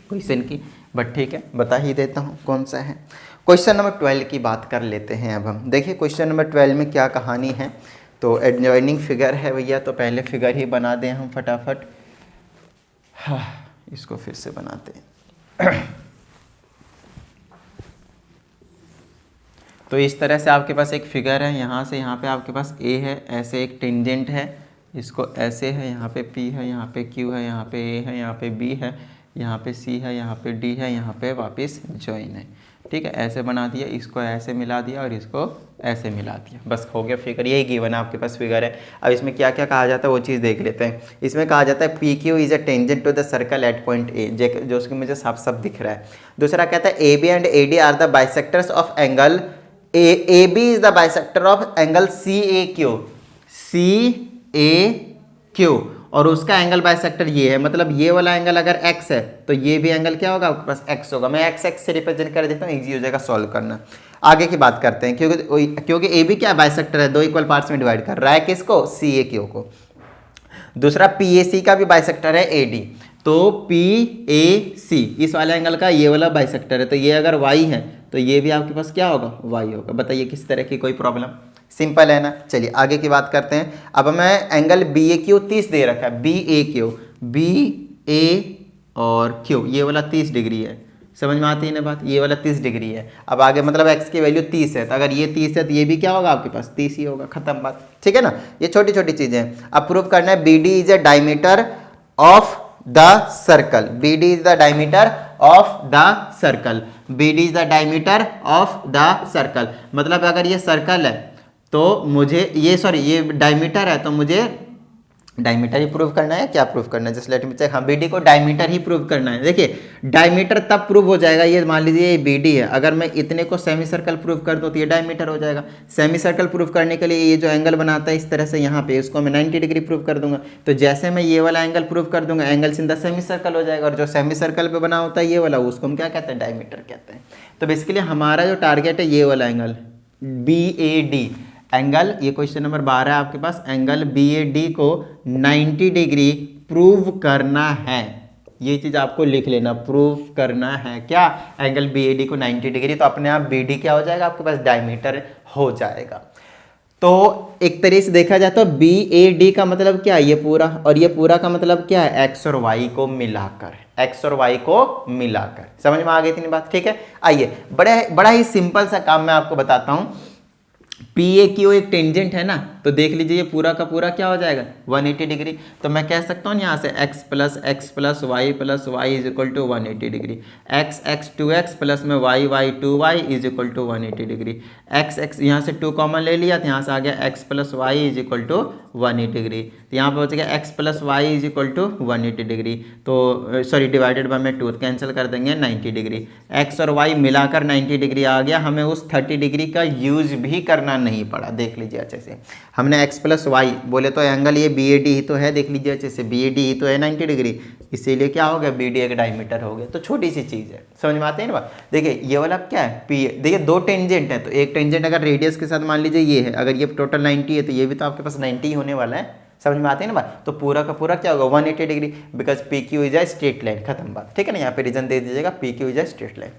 क्वेश्चन की, बट ठीक है बता ही देता हूँ कौन सा है। क्वेश्चन नंबर 12 की बात कर लेते हैं अब हम। देखिए क्वेश्चन नंबर 12 में क्या कहानी है। तो एडजॉइनिंग फिगर है भैया, तो पहले फिगर ही बना दें हम फटाफट। हाँ इसको फिर से बनाते हैं। तो इस तरह से आपके पास एक फिगर है, यहाँ से यहाँ पे आपके पास ए है, ऐसे एक टेंजेंट है, इसको ऐसे है, यहाँ पे पी है, यहाँ पे क्यू है, यहाँ पे ए है, यहाँ पे बी है, यहाँ पे सी है, यहाँ पे डी है, यहाँ पे वापस जॉइन है, ठीक है। ऐसे बना दिया, इसको ऐसे मिला दिया और इसको ऐसे मिला दिया, बस हो गया फिगर। यही गिवन है आपके पास फिगर है। अब इसमें क्या क्या कहा जाता है वो चीज़ देख लेते हैं। इसमें कहा जाता है P Q is a tangent to the circle at point A, जो उसके मुझे साफ साफ दिख रहा है। दूसरा कहता है A B and A D are the bisectors of angle A B is the bisector of angle C A Q, C A Q, और उसका एंगल बाइसेक्टर ये है। मतलब ये वाला एंगल अगर x है तो ये भी एंगल क्या होगा आपके पास, x होगा। मैं x से रिप्रेजेंट कर देता हूँ, इजी हो जाएगा सॉल्व करना। आगे की बात करते हैं, क्योंकि ए बी क्या बाइसेक्टर है, दो इक्वल पार्ट्स में डिवाइड कर रहा है किसको, सी ए क्यू को। दूसरा पी ए सी का भी बाइसेक्टर है ए डी, तो पी ए सी इस वाले एंगल का ये वाला बाइसेक्टर है, तो ये अगर y है तो ये भी आपके पास क्या होगा, y होगा। बताइए किस तरह की कोई प्रॉब्लम, सिंपल है ना। चलिए आगे की बात करते हैं। अब मैं एंगल बी ए क्यू 30 दे रखा है, B A Q, B A और क्यू, ये वाला 30 डिग्री है, समझ में आती है ना बात, ये वाला 30 डिग्री है। अब आगे मतलब x की वैल्यू 30 है, तो अगर ये 30 है तो ये भी क्या होगा आपके पास 30 ही होगा, खत्म बात, ठीक है ना। ये छोटी छोटी चीजें हैं। अब प्रूव करना है B D is a diameter of the circle, B D is the diameter of the circle, B D is the diameter of the circle. मतलब अगर ये सर्कल है तो मुझे ये डायमीटर है, तो मुझे डायमीटर ही प्रूव करना है, क्या प्रूव करना है, जस्ट लेट मी चेक। हाँ, बीडी को डायमीटर ही प्रूव करना है। देखिए डायमीटर तब प्रूव हो जाएगा, ये मान लीजिए ये बीडी है, अगर मैं इतने को सेमी सर्कल प्रूव कर दूँ तो ये डायमीटर हो जाएगा। सेमी सर्कल प्रूव करने के लिए ये जो एंगल बनाता है इस तरह से यहाँ पे, इसको मैं 90 डिग्री प्रूव कर दूंगा। तो जैसे मैं ये वाला एंगल प्रूव कर दूंगा, angle in the semi circle हो जाएगा, और जो सेमी सर्कल पे बना होता है ये वाला, उसको हम क्या कहते हैं, डायमीटर कहते हैं। तो बेसिकली हमारा जो टारगेट है ये वाला एंगल BAD एंगल, ये क्वेश्चन नंबर 12 है आपके पास, एंगल BAD को 90 डिग्री प्रूव करना है। ये चीज आपको लिख लेना, प्रूव करना है क्या, एंगल BAD को 90 डिग्री। तो अपने आप BD क्या हो जाएगा आपके पास, डायमीटर हो जाएगा। तो एक तरीके से देखा जाए तो BAD का मतलब क्या है, ये पूरा, और ये पूरा का मतलब क्या है, एक्स और वाई को मिलाकर, एक्स और वाई को मिलाकर। समझ में आ गई इतनी बात, ठीक है। आइए बड़ा ही सिंपल सा काम मैं आपको बताता हूं। PAQ एक टेंजेंट है ना, तो देख लीजिए ये पूरा का पूरा क्या हो जाएगा, 180 डिग्री। तो मैं कह सकता हूँ यहाँ से x plus Y is equal to 180 degree, x 2x plus में y 2y is equal to 180 degree, x यहाँ से 2 कॉमन ले लिया तो यहाँ से आ गया x plus Y is equal to 180 degree. तो यहाँ पर हो जाएगा x plus Y is equal to 180 degree, तो सॉरी डिवाइडेड बाय में 2 कैंसिल कर देंगे 90 डिग्री। x और y मिलाकर 90 डिग्री आ गया, हमें उस 30 डिग्री का यूज भी करना नहीं पड़ा। देख लीजिए अच्छे से, हमने x प्लस वाई बोले तो एंगल ये BAD ही तो है, देख लीजिए अच्छे से, BAD ही तो है 90 डिग्री, इसीलिए क्या हो गया, BD एक डायमीटर हो गया। तो छोटी सी चीज़ है, समझ में आते हैं ना बात। देखिए ये वाला क्या है, P, देखिए 2 टेंजेंट है, तो एक टेंजेंट अगर रेडियस के साथ मान लीजिए ये है, अगर ये टोटल 90 है तो ये भी तो आपके पास 90 ही होने वाला है। समझ में आते हैं ना बात। तो पूरा का पूरा क्या होगा, 180 degree, because PQ is a straight line, खत्म बात, ठीक है ना। यहाँ पे रीजन दे दीजिएगा, PQ is a straight line.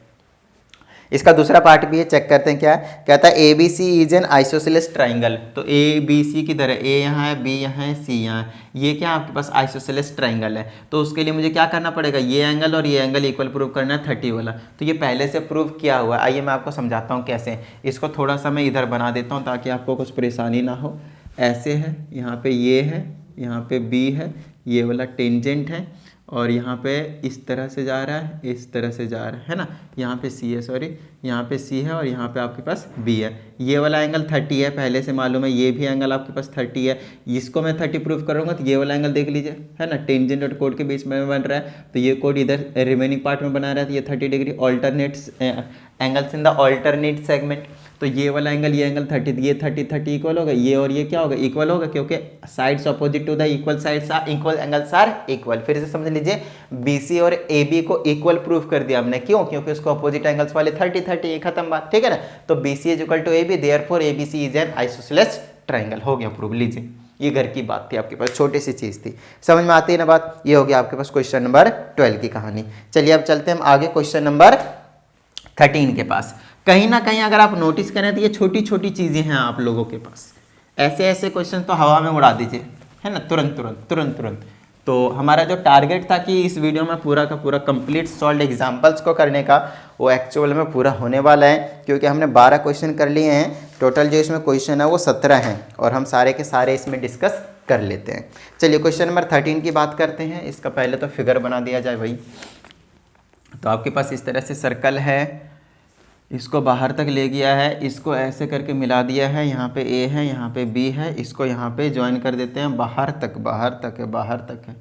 इसका दूसरा पार्ट भी है, चेक करते हैं क्या है। कहता है ABC is an isosceles triangle. तो ABC की तरह A यहाँ है, B यहाँ है, C यहाँ है, ये क्या आपके पास आइसोसेलेस ट्राइंगल है। तो उसके लिए मुझे क्या करना पड़ेगा, ये एंगल और ये एंगल इक्वल प्रूव करना है 30 वाला। तो ये पहले से प्रूव किया हुआ है, आइए मैं आपको समझाता हूँ कैसे। इसको थोड़ा सा मैं इधर बना देता हूँ ताकि आपको कुछ परेशानी ना हो। ऐसे है, यहाँ पे ये है, यहाँ पे B है, ये वाला टेंजेंट है, और यहाँ पे इस तरह से जा रहा है, इस तरह से जा रहा है ना। यहाँ पे C है, सॉरी यहाँ पे C है, और यहाँ पे आपके पास B है। ये वाला एंगल 30 है, पहले से मालूम है, ये भी एंगल आपके पास 30 है। इसको मैं 30 प्रूफ करूँगा तो ये वाला एंगल देख लीजिए, है ना, टेंजेंट और कोड के बीच में बन रहा है, तो ये कोड इधर रिमेनिंग पार्ट में बना रहा है, तो ये 30 degree alternates angles in the alternate segment. तो ये वाला एंगल, ये एंगल 30, ये 30 इक्वल होगा, ये और ये क्या होगा, इक्वल होगा, क्योंकि sides opposite to the equal sides are equal, angles are equal. फिर से समझ लीजिए, BC और AB को इक्वल प्रूफ कर दिया हमने, क्यों, क्योंकि उसको अपोजिट एंगल्स वाले 30 खत्म बात, ठीक है ना। तो BC is equal to AB, therefore ABC is an isosceles triangle, हो गया प्रूफ। लीजिए ये घर की बात थी आपके पास, छोटी सी चीज थी, समझ में आती है ना बात। ये हो गया आपके पास क्वेश्चन नंबर 12 की कहानी। चलिए अब चलते हैं हम आगे क्वेश्चन नंबर 13 के पास। कहीं ना कहीं अगर आप नोटिस करें तो ये छोटी छोटी चीजें हैं आप लोगों के पास, ऐसे ऐसे क्वेश्चन तो हवा में उड़ा दीजिए, है ना, तुरंत तुरंत तुरंत तुरंत। तो हमारा जो टारगेट था कि इस वीडियो में पूरा का पूरा कंप्लीट सॉल्व एग्जाम्पल्स को करने का, वो एक्चुअल में पूरा होने वाला है, क्योंकि हमने 12 क्वेश्चन कर लिए हैं। टोटल जो इसमें क्वेश्चन है वो 17 हैं, और हम सारे के सारे इसमें डिस्कस कर लेते हैं। चलिए क्वेश्चन नंबर 13 की बात करते हैं। इसका पहले तो फिगर बना दिया जाए भाई। तो आपके पास इस तरह से सर्कल है, इसको बाहर तक ले गया है, इसको ऐसे करके मिला दिया है, यहाँ पे A है, यहाँ पे B है, इसको यहाँ पे ज्वाइन कर देते हैं, बाहर तक है, बाहर तक है।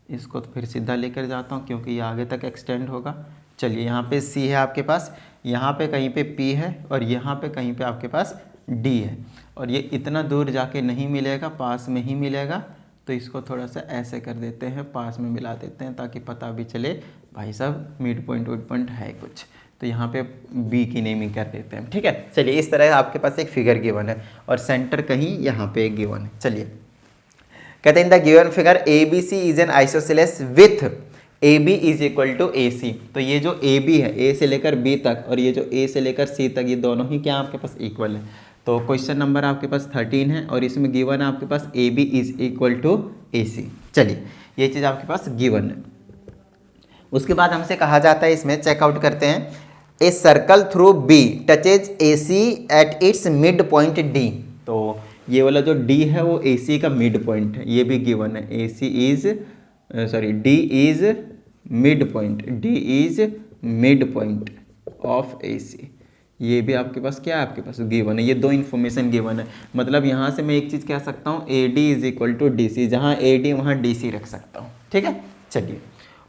इसको तो फिर सीधा लेकर जाता हूँ क्योंकि ये आगे तक एक्सटेंड होगा। चलिए यहाँ पे C है आपके पास, यहाँ पे कहीं पे P है, और यहाँ पे कहीं पे आपके पास D है, और ये इतना दूर जाके नहीं मिलेगा, पास में ही मिलेगा। तो इसको थोड़ा सा ऐसे कर देते हैं, पास में मिला देते हैं, ताकि पता भी चले भाई साहब मिड पॉइंट है कुछ। तो यहाँ पे B की नेमिंग कर देते हैं, ठीक है। चलिए इस तरह आपके पास एक फिगर गिवन है, और सेंटर कहीं यहाँ पे एक गिवन है। चलिए कहते हैं in the given figure ABC is an isosceles with AB is equal to AC। तो ये जो AB है, A से लेकर B तक, और ये जो A से लेकर C तक, ये दोनों ही क्या आपके पास इक्वल है। तो क्वेश्चन नंबर आपके पास 13 है, और इसमें गिवन है आपके पास AB is equal to AC। चलिए ये चीज़ आपके पास गिवन है। उसके बाद हमसे कहा जाता है, इसमें चेकआउट करते हैं, a circle through B touches AC at its mid point D। तो ये वाला जो D है वो AC का मिड पॉइंट है, ये भी गिवन है। D is mid point, D is mid point of AC। ये भी आपके पास क्या है, आपके पास गिवन है, ये दो इन्फॉर्मेशन गिवन है। मतलब यहाँ से मैं एक चीज़ कह सकता हूँ, A D is equal to D C, जहाँ ए डी वहाँ डी सी रख सकता हूँ। ठीक है, चलिए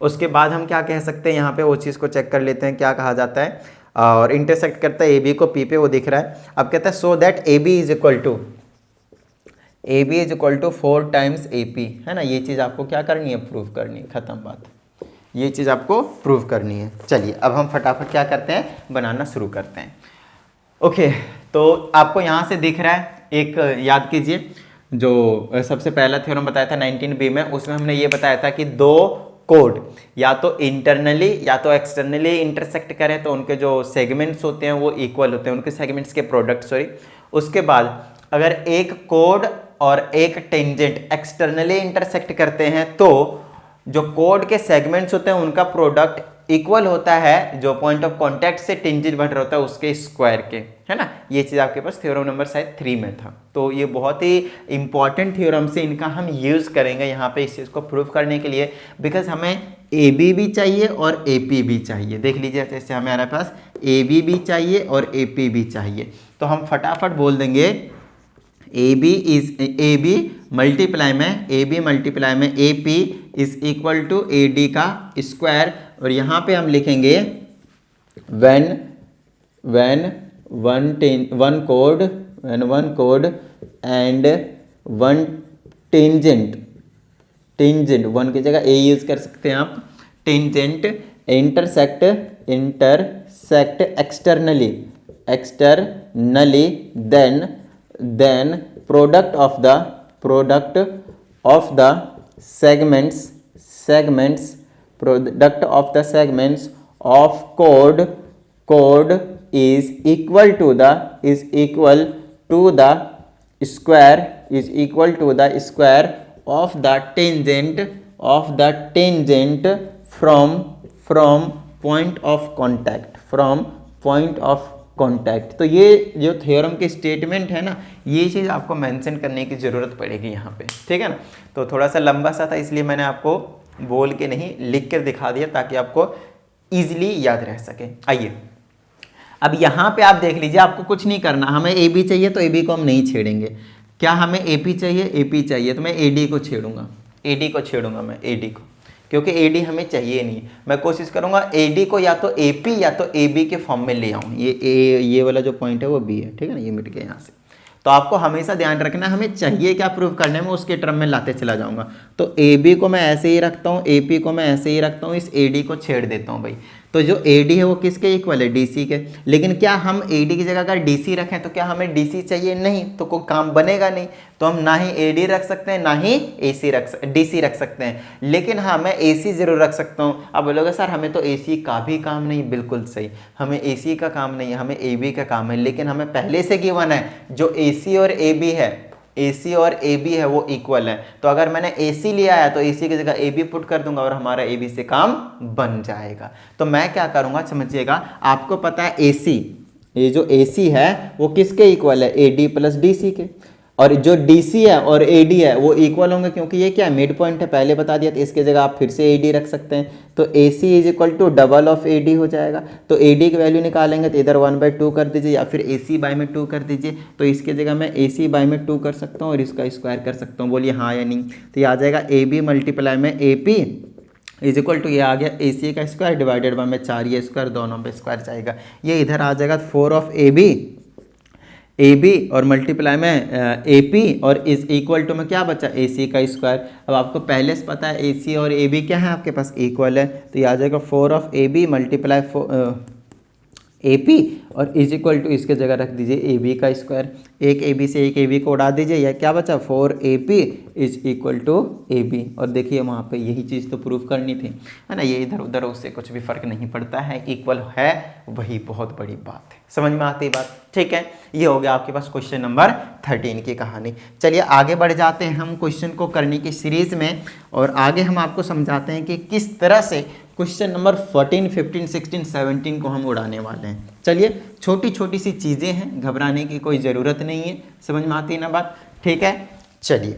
उसके बाद हम क्या कह सकते हैं, यहाँ पे वो चीज़ को चेक कर लेते हैं क्या कहा जाता है। और इंटरसेक्ट करता है ए बी को पी पे, वो दिख रहा है। अब कहता है so that A B is equal to 4 times A P, है ना। ये चीज़ आपको क्या करनी है, प्रूव करनी है, खत्म बात। ये चीज़ आपको प्रूव करनी है। चलिए अब हम फटाफट क्या करते हैं, बनाना शुरू करते हैं। ओके, तो आपको यहाँ से दिख रहा है, एक याद कीजिए, जो सबसे पहला थ्योरम बताया था 19B में, उसमें हमने ये बताया था कि दो कोड या तो इंटरनली या तो एक्सटर्नली इंटरसेक्ट करें तो उनके जो सेगमेंट्स होते हैं वो इक्वल होते हैं, उनके सेगमेंट्स के प्रोडक्ट, सॉरी। उसके बाद अगर एक कोड और एक टेंजेंट एक्सटर्नली इंटरसेक्ट करते हैं तो जो कोड के सेगमेंट्स होते हैं उनका प्रोडक्ट इक्वल होता है जो पॉइंट ऑफ कांटेक्ट से टेंजेंट बढ़ रहा होता है उसके स्क्वायर के, है ना। ये चीज़ आपके पास थ्योरम नंबर शायद 3 में था। तो ये बहुत ही इंपॉर्टेंट थ्योरम से इनका हम यूज़ करेंगे यहाँ पे इस चीज़ को प्रूव करने के लिए, बिकॉज हमें ए बी भी चाहिए और ए पी भी चाहिए। देख लीजिए जैसे हमारे पास ए बी भी चाहिए और ए पी भी चाहिए, तो हम फटाफट बोल देंगे ए बी मल्टीप्लाई में A P is equal to A D का स्क्वायर। और यहाँ पे हम लिखेंगे when one code and one tangent, one की जगह ए यूज कर सकते हैं आप, tangent intersect externally then product of the segments of code is equal to the square of the tangent from point of contact। तो ये जो थ्योरम के स्टेटमेंट है ना, ये चीज़ आपको मेंशन करने की ज़रूरत पड़ेगी यहाँ पे, ठीक है ना। तो थोड़ा सा लंबा सा था इसलिए मैंने आपको बोल के नहीं लिख कर दिखा दिया ताकि आपको इजीली याद रह सके। आइए अब यहाँ पे आप देख लीजिए, आपको कुछ नहीं करना, हमें ए बी चाहिए तो ए बी को हम नहीं छेड़ेंगे। क्या हमें ए पी चाहिए तो मैं ए डी को छेड़ूंगा, मैं ए डी को, क्योंकि ए डी हमें चाहिए नहीं। मैं कोशिश करूंगा ए डी को या तो ए पी या तो ए बी के फॉर्म में ले आऊँ। ये वाला जो पॉइंट है वो बी है, ठीक है ना, ये मिट गया यहाँ से। तो आपको हमेशा ध्यान रखना हमें चाहिए क्या प्रूव करने में, उसके टर्म में लाते चला जाऊंगा। तो ए बी को मैं ऐसे ही रखता हूँ, ए पी को मैं ऐसे ही रखता हूँ, इस ए डी को छेड़ देता हूँ भाई। तो जो ए डी है वो किसके इक्वल है, डी सी के। लेकिन क्या हम ए डी की जगह अगर डी सी रखें तो क्या हमें डी सी चाहिए, नहीं, तो कोई काम बनेगा नहीं। तो हम ना ही ए डी रख सकते हैं ना ही डी सी रख सकते हैं। लेकिन हाँ मैं ए सी जरूर रख सकता हूँ। अब बोलोगे सर हमें तो ए सी का भी काम नहीं, बिल्कुल सही, हमें ए सी का काम नहीं है, हमें ए बी का काम है। लेकिन हमें पहले से गिवन है जो ए सी और ए बी है, ए सी और ए बी है वो इक्वल है। तो अगर मैंने ए सी लिया है तो ए सी की जगह ए बी पुट कर दूंगा और हमारा ए बी से काम बन जाएगा। तो मैं क्या करूंगा समझिएगा, आपको पता है ए सी, ये जो ए सी है वो किसके इक्वल है, A D plus D C के। और जो डी सी है और ए डी है वो इक्वल होंगे क्योंकि ये क्या मिड पॉइंट है, पहले बता दिया। तो इसकी जगह आप फिर से ए डी रख सकते हैं। तो A C is equal to double of A D हो जाएगा। तो ए डी की वैल्यू निकालेंगे तो इधर 1/2 कर दीजिए या फिर ए सी बाई में 2 कर दीजिए। तो इसकी जगह मैं ए सी बाई में 2 कर सकता हूँ और इसका स्क्वायर कर सकता हूँ। बोलिए हाँ या नहीं। तो ये आ जाएगा ए बी मल्टीप्लाई में A P is equal to, ये आ गया ए सी का स्क्वायर डिवाइडेड बाय में 4 ये स्क्वायर, दोनों पे स्क्वायर जाएगा। ये इधर आ जाएगा 4 ऑफ ए बी और मल्टीप्लाई में ए पी और इज इक्वल टू में क्या बचा, ए सी का स्क्वायर। अब आपको पहले से पता है ए सी और ए बी क्या है आपके पास, इक्वल है। तो ये आ जाएगा 4 of A B multiply A P और इज इक्वल टू इसके जगह रख दीजिए ए बी का स्क्वायर। एक ए बी से एक ए बी को उड़ा दीजिए, या क्या बचा 4 A P is equal to A B. और देखिए वहाँ पे यही चीज़ तो प्रूफ करनी थी, है ना। ये इधर उधर उससे कुछ भी फर्क नहीं पड़ता है, इक्वल है वही बहुत बड़ी बात है। समझ में आती बात, ठीक है। ये हो गया आपके पास क्वेश्चन नंबर 13 की कहानी। चलिए आगे बढ़ जाते हैं हम क्वेश्चन को करने की सीरीज में, और आगे हम आपको समझाते हैं कि किस तरह से क्वेश्चन नंबर 14, 15, 16, 17 को हम उड़ाने वाले हैं। चलिए छोटी छोटी सी चीज़ें हैं, घबराने की कोई ज़रूरत नहीं है। समझ में आती है ना बात, ठीक है। चलिए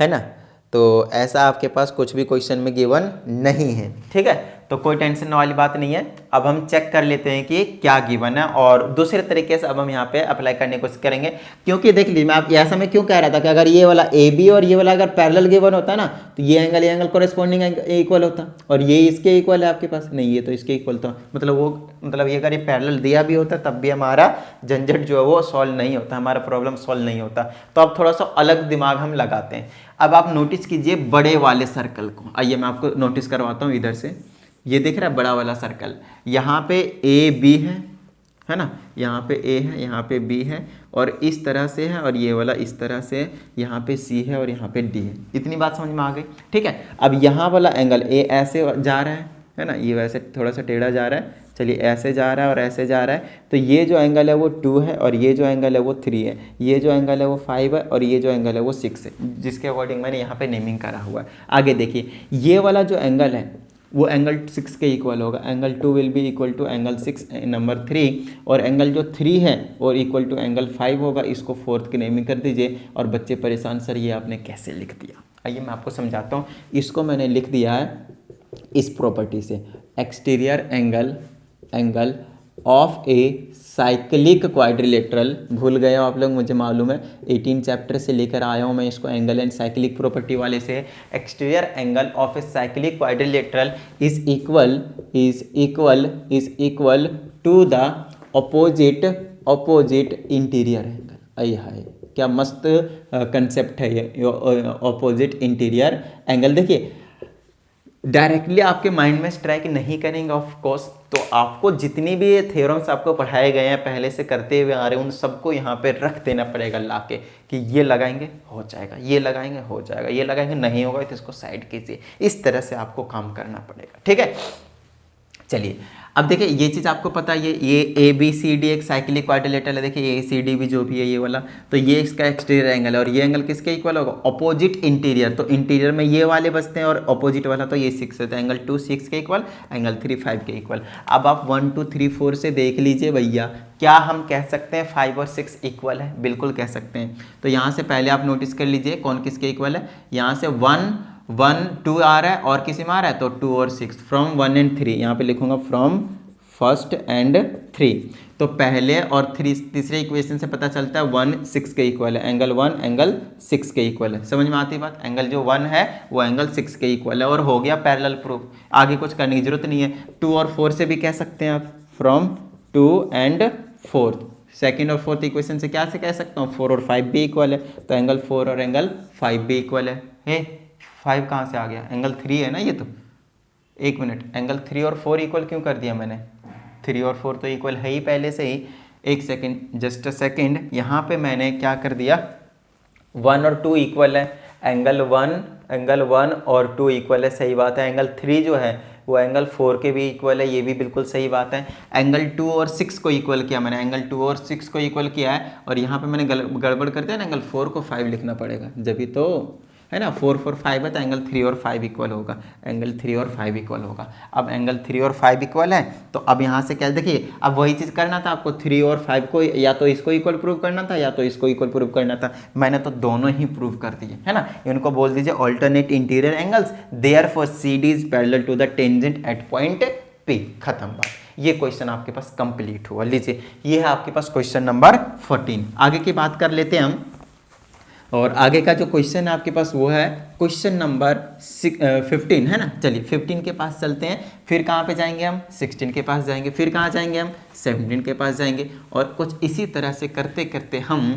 है ना। तो ऐसा आपके पास कुछ भी क्वेश्चन में गिवन नहीं है, ठीक है। तो कोई टेंशन वाली बात नहीं है। अब हम चेक कर लेते हैं कि क्या गिवन है और दूसरे तरीके से अब हम यहाँ पे अप्लाई करने की कोशिश करेंगे। क्योंकि देख लीजिए, मैं आप ऐसा मैं क्यों कह रहा था कि अगर ये वाला ए बी और ये वाला अगर पैरेलल गिवन होता ना, तो ये एंगल कोरेस्पॉन्डिंग इक्वल होता, और ये इसके इक्वल है आपके पास, नहीं ये तो इसके इक्वल था, मतलब ये अगर ये पैरेलल दिया भी होता तब भी हमारा झंझट जो है वो सॉल्व नहीं होता, हमारा प्रॉब्लम सॉल्व नहीं होता। तो अब थोड़ा सा अलग दिमाग हम लगाते हैं। अब आप नोटिस कीजिए बड़े वाले सर्कल को, आइए मैं आपको नोटिस करवाता हूँ इधर से। ये दिख रहा है बड़ा वाला सर्कल, यहाँ पे ए बी है ना, यहाँ पे ए है, यहाँ पे बी है और इस तरह से है, और ये वाला इस तरह से, यहाँ पे सी है और यहाँ पे डी है। इतनी बात समझ में आ गई, ठीक है। अब यहाँ वाला एंगल ए ऐसे जा रहा है ना, ये वैसे थोड़ा सा टेढ़ा जा रहा है, चलिए ऐसे जा रहा है और ऐसे जा रहा है, तो ये जो एंगल है वो 2 है और ये जो एंगल है वो 3 है, ये जो एंगल है वो 5 है और ये जो एंगल है वो 6 है, जिसके अकॉर्डिंग मैंने यहाँ पे नेमिंग करा हुआ है। आगे देखिए, ये वाला जो एंगल है वो एंगल 6 के इक्वल होगा, angle 2 will be equal to angle 6 number 3, और एंगल जो 3 है और इक्वल टू एंगल 5 होगा। इसको फोर्थ की नेमिंग कर दीजिए। और बच्चे परेशान, सर ये आपने कैसे लिख दिया? आइए मैं आपको समझाता हूँ। इसको मैंने लिख दिया है इस प्रॉपर्टी से, exterior angle of a cyclic quadrilateral. भूल गए हो आप लोग, मुझे मालूम है, 18 चैप्टर से लेकर आया हूँ मैं इसको, एंगल एंड साइक्लिक प्रॉपर्टी वाले से। Exterior angle of a cyclic quadrilateral is equal to the opposite interior angle. आई हाय, क्या मस्त कंसेप्ट है ये अपोजिट इंटीरियर एंगल। देखिए डायरेक्टली आपके माइंड में स्ट्राइक नहीं करेंगे ऑफ कोर्स, तो आपको जितनी भी थ्योरम्स आपको पढ़ाए गए हैं पहले से करते हुए आ रहे हैं, उन सबको यहाँ पे रख देना पड़ेगा लाके, कि ये लगाएंगे हो जाएगा, ये लगाएंगे हो जाएगा, ये लगाएंगे नहीं होगा तो इसको साइड कीजिए। इस तरह से आपको काम करना पड़ेगा, ठीक है। चलिए अब देखिए, ये चीज़ आपको पता है, ये ए बी सी डी एक साइक्लिक क्वाड्रिलेटरल है। देखिए ए सी डी भी जो भी है ये वाला, तो ये इसका एक्सटीरियर एंगल है और ये एंगल किसके इक्वल होगा? Opposite interior. तो इंटीरियर में ये वाले बचते हैं और अपोजिट वाला तो ये 6 है, तो एंगल 2 6 के इक्वल, एंगल 3 5 के इक्वल। अब आप 1 2 3 4 से देख लीजिए भैया, क्या हम कह सकते हैं 5 और 6 इक्वल है? बिल्कुल कह सकते हैं। तो यहाँ से पहले आप नोटिस कर लीजिए कौन किसके इक्वल है। यहाँ से 1 1 2 आ रहा है और किसी में आ रहा है तो 2 और 6, फ्रॉम 1 एंड 3, यहाँ पे लिखूंगा फ्रॉम फर्स्ट एंड 3। तो पहले और तीसरे इक्वेशन से पता चलता है 1 6 के इक्वल है, एंगल 1 एंगल 6 के इक्वल है। समझ में आती बात? एंगल जो 1 है वो एंगल 6 के इक्वल है और हो गया पैरेलल प्रूफ। आगे कुछ करने की जरूरत नहीं है। 2 और 4 से भी कह सकते हैं आप, फ्रॉम 2 एंड 4, सेकेंड और फोर्थ इक्वेशन से क्या से कह सकता हूँ, 4 और 5 भी इक्वल है, तो एंगल 4 और एंगल 5 भी इक्वल है। 5 कहाँ से आ गया? एंगल 3 है ना ये तो। एक मिनट, एंगल 3 और 4 इक्वल क्यों कर दिया मैंने? 3 और 4 तो इक्वल है ही पहले से ही। एक सेकेंड, जस्ट अ सेकेंड, यहाँ पे मैंने क्या कर दिया, 1 और 2 इक्वल है, एंगल 1 और 2 इक्वल है, सही बात है। एंगल 3 जो है वो एंगल 4 के भी इक्वल है, ये भी बिल्कुल सही बात है। एंगल 2 और 6 को इक्वल किया मैंने, एंगल 2 और 6 को इक्वल किया है, और यहाँ पे मैंने गड़बड़ कर दिया ना, एंगल 4 को 5 लिखना पड़ेगा, जब भी तो है ना। 4 4 5 है तो एंगल 3 और 5 इक्वल होगा, एंगल 3 और 5 इक्वल होगा। अब एंगल 3 और 5 इक्वल है, तो अब यहाँ से क्या, देखिए अब वही चीज़ करना था आपको, 3 और 5 को या तो इसको इक्वल प्रूव करना था या तो इसको इक्वल प्रूव करना था। मैंने तो दोनों ही प्रूव कर दिए, है ना। इनको बोल दीजिए alternate interior angles, therefore CD is parallel to the tangent at point P। खत्म बात। ये क्वेश्चन आपके पास कंप्लीट हुआ। लीजिए ये है आपके पास क्वेश्चन नंबर 14। आगे की बात कर लेते हैं हम, और आगे का जो क्वेश्चन है आपके पास वो है क्वेश्चन नंबर 15, है ना। चलिए 15 के पास चलते हैं, फिर कहाँ पे जाएंगे हम, 16 के पास जाएंगे, फिर कहाँ जाएंगे हम, 17 के पास जाएंगे, और कुछ इसी तरह से करते करते हम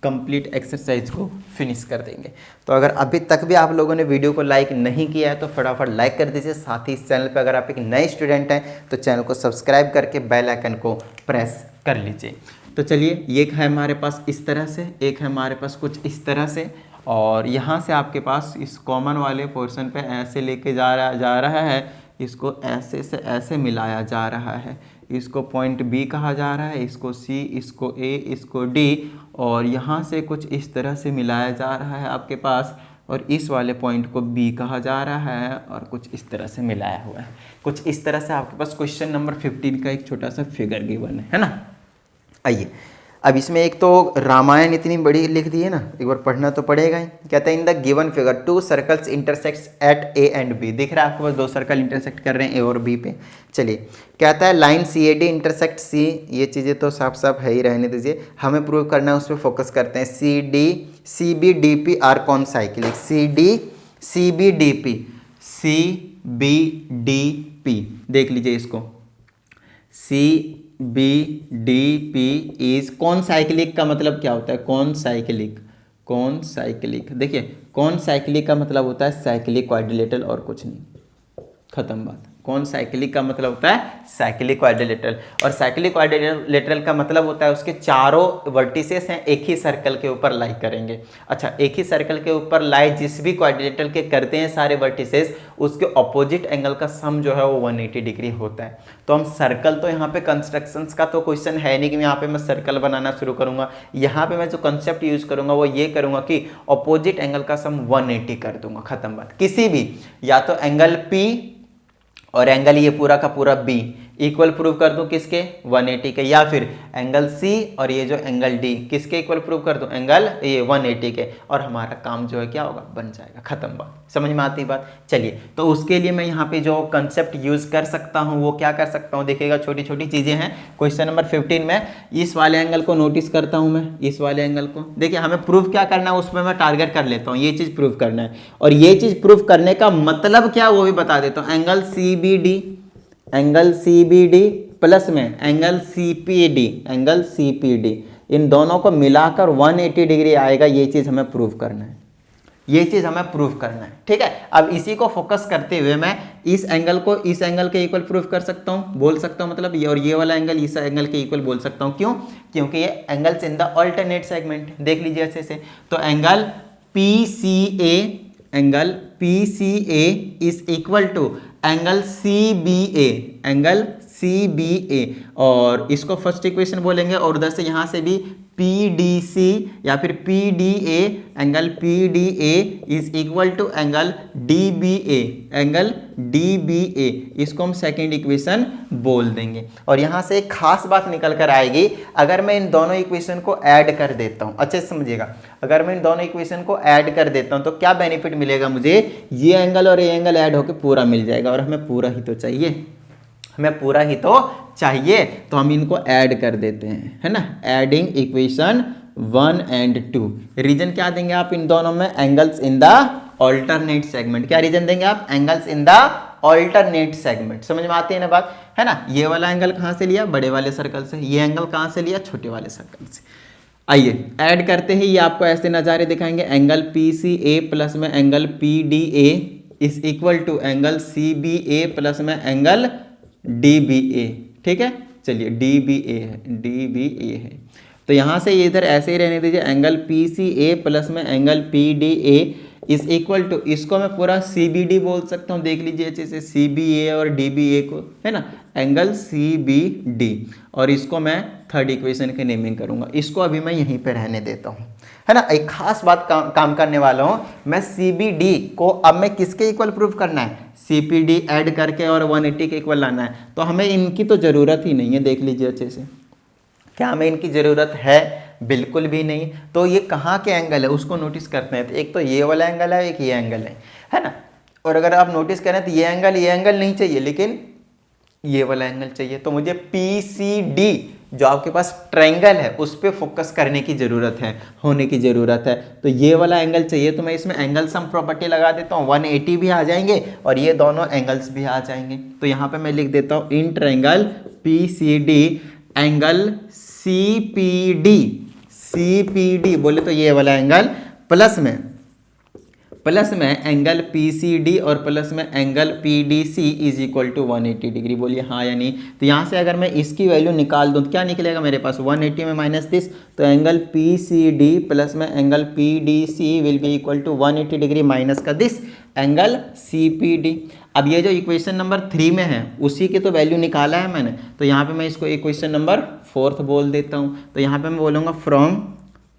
कंप्लीट एक्सरसाइज को फिनिश कर देंगे। तो अगर अभी तक भी आप लोगों ने वीडियो को लाइक नहीं किया है तो फटाफट लाइक कर दीजिए। साथ ही इस चैनल पर अगर आप एक नए स्टूडेंट हैं तो चैनल को सब्सक्राइब करके बेल आइकन को प्रेस कर लीजिए। तो चलिए, ये है हमारे पास इस तरह से, एक है हमारे पास कुछ इस तरह से, और यहाँ से आपके पास इस कॉमन वाले पोर्शन पे ऐसे लेके जा रहा है, इसको ऐसे से ऐसे मिलाया जा रहा है, इसको पॉइंट B कहा जा रहा है, इसको C, इसको A, इसको D, और यहाँ से कुछ इस तरह से मिलाया जा रहा है आपके पास, और इस वाले पॉइंट को B कहा जा रहा है, और कुछ इस तरह से मिलाया हुआ है। कुछ इस तरह से आपके पास क्वेश्चन नंबर 15 का एक छोटा सा फिगर गिवन है ना। आइए अब इसमें एक तो रामायण इतनी बड़ी लिख दी है ना, एक बार पढ़ना तो पड़ेगा ही। कहता है in the given figure two circles intersects at A and B. दिख रहा है आपको, बस दो सर्कल इंटरसेक्ट कर रहे हैं ए और बी पे। चलिए, कहता है line C A D intersect C, ये चीज़ें तो साफ साफ है ही, रहने दीजिए, हमें प्रूव करना है, उस पर फोकस करते हैं। C B D P are concyclic, C B D P, देख लीजिए इसको, C B D P is concyclic का मतलब क्या होता है, कौन साइक्लिक। देखिए कौन साइक्लिक का मतलब होता है साइक्लिक क्वाड्रिलेटरल और कुछ नहीं, खत्म बात। कौन साइक्लिक का मतलब होता है साइक्लिक क्वाड्रिलेटरल, और साइक्लिक क्वाड्रिलेटरल का मतलब होता है उसके चारों वर्टिसेस हैं एक ही सर्कल के ऊपर लाई करेंगे। अच्छा, एक ही सर्कल के ऊपर लाई जिस भी क्वाड्रिलेटरल के करते हैं सारे वर्टिसेस, उसके ऑपोजिट एंगल का सम जो है वो 180 डिग्री होता है। तो हम सर्कल, तो यहाँ पे कंस्ट्रक्शंस का तो क्वेश्चन है नहीं कि यहाँ पे मैं सर्कल बनाना शुरू करूंगा। यहाँ पे मैं जो कंसेप्ट यूज करूंगा वो ये करूंगा कि ऑपोजिट एंगल का सम 180 कर दूंगा, खत्म बात। किसी भी, या तो एंगल P और एंगल ये पूरा का पूरा B इक्वल प्रूव कर दूं किसके, 180 के, या फिर एंगल C और ये जो एंगल D किसके इक्वल प्रूव कर दूं, एंगल ये 180 के, और हमारा काम जो है क्या होगा, बन जाएगा, खत्म बात। समझ में आती बात। चलिए, तो उसके लिए मैं यहाँ पे जो कंसेप्ट यूज कर सकता हूँ वो क्या कर सकता हूँ, देखिएगा छोटी छोटी चीजें हैं। क्वेश्चन नंबर 15 में इस वाले एंगल को नोटिस करता हूँ मैं, इस वाले एंगल को, देखिए हमें प्रूफ क्या करना है उसमें मैं टारगेट कर लेता हूँ, ये चीज प्रूव करना है, और ये चीज प्रूव करने का मतलब क्या वो भी बता देता हूँ। Angle C B D plus में एंगल सी पी डी, इन दोनों को मिलाकर 180 डिग्री आएगा, ये चीज़ हमें प्रूव करना है, ठीक है। अब इसी को फोकस करते हुए मैं इस एंगल को इस एंगल के इक्वल प्रूव कर सकता हूँ, बोल सकता हूँ, मतलब ये और ये वाला एंगल इस एंगल के इक्वल बोल सकता हूँ। क्यों? क्योंकि ये angles in the alternate segment, देख लीजिए अच्छे से। तो angle P C A is equal to angle C B A, और इसको फर्स्ट इक्वेशन बोलेंगे, और उधर से यहाँ से भी पी डी सी या फिर P D A, angle P D A is equal to angle D B A, इसको हम सेकेंड इक्वेशन बोल देंगे। और यहाँ से एक खास बात निकल कर आएगी, अगर मैं इन दोनों इक्वेशन को ऐड कर देता हूँ, अच्छे से समझिएगा, अगर मैं इन दोनों इक्वेशन को ऐड कर देता हूँ तो क्या बेनिफिट मिलेगा मुझे, ये एंगल और ये एंगल ऐड होकर पूरा मिल जाएगा, और हमें पूरा ही तो चाहिए, तो हम इनको ऐड कर देते हैं, है ना। एडिंग इक्वेशन 1 and 2, रीजन क्या देंगे आप इन दोनों में, angles in the alternate segment. क्या रीजन देंगे आप, angles in the alternate segment. समझ में आती है ना बात, है ना। ये वाला एंगल कहाँ से लिया, बड़े वाले सर्कल से, ये एंगल कहाँ से लिया, छोटे वाले सर्कल से। आइए ऐड करते ही ये आपको ऐसे नज़ारे दिखाएंगे, angle P C A plus में angle P D A is equal to angle C B A plus में एंगल डी बी ए, ठीक है। चलिए डी बी ए है, तो यहाँ से ये इधर ऐसे ही रहने दीजिए, angle P C A plus में angle P D A is equal to, इसको मैं पूरा सी बी डी बोल सकता हूँ, देख लीजिए अच्छे से, सी बी ए और डी बी ए को, है ना, एंगल सी बी डी, और इसको मैं थर्ड इक्वेशन की नेमिंग करूँगा, इसको अभी मैं यहीं पे रहने देता हूँ, है ना। एक खास बात काम करने वाला हूँ मैं, सी बी डी को अब मैं किसके इक्वल प्रूफ करना है, सी पी डी ऐड करके और 180 के इक्वल लाना है, तो हमें इनकी तो ज़रूरत ही नहीं है, देख लीजिए अच्छे से, क्या हमें इनकी ज़रूरत है, बिल्कुल भी नहीं। तो ये कहाँ के एंगल है उसको नोटिस करते हैं, तो एक तो ये वाला एंगल है, एक ये एंगल है ना। और अगर आप नोटिस करें तो ये एंगल नहीं चाहिए, लेकिन ये वाला एंगल चाहिए, तो मुझे पी सी डी जो आपके पास ट्रायंगल है उस पर फोकस करने की ज़रूरत है, होने की ज़रूरत है। तो ये वाला एंगल चाहिए, तो मैं इसमें एंगल सम प्रॉपर्टी लगा देता हूँ, 180 भी आ जाएंगे और ये दोनों एंगल्स भी आ जाएंगे। तो यहाँ पे मैं लिख देता हूँ in triangle P C D angle C P D बोले तो ये वाला एंगल प्लस में एंगल पी सी डी और प्लस में angle P D C is equal to 180 degree, बोलिए हाँ या नहीं। तो यहाँ से अगर मैं इसकी वैल्यू निकाल दूँ तो क्या निकलेगा मेरे पास, 180 में माइनस दिस, तो angle P C D plus में angle P D C will be equal to 180 degree minus का this angle C P D. अब ये जो इक्वेशन नंबर 3 में है उसी की तो वैल्यू निकाला है मैंने, तो यहाँ पे मैं इसको इक्वेशन नंबर 4 बोल देता हूँ। तो यहाँ पे मैं बोलूँगा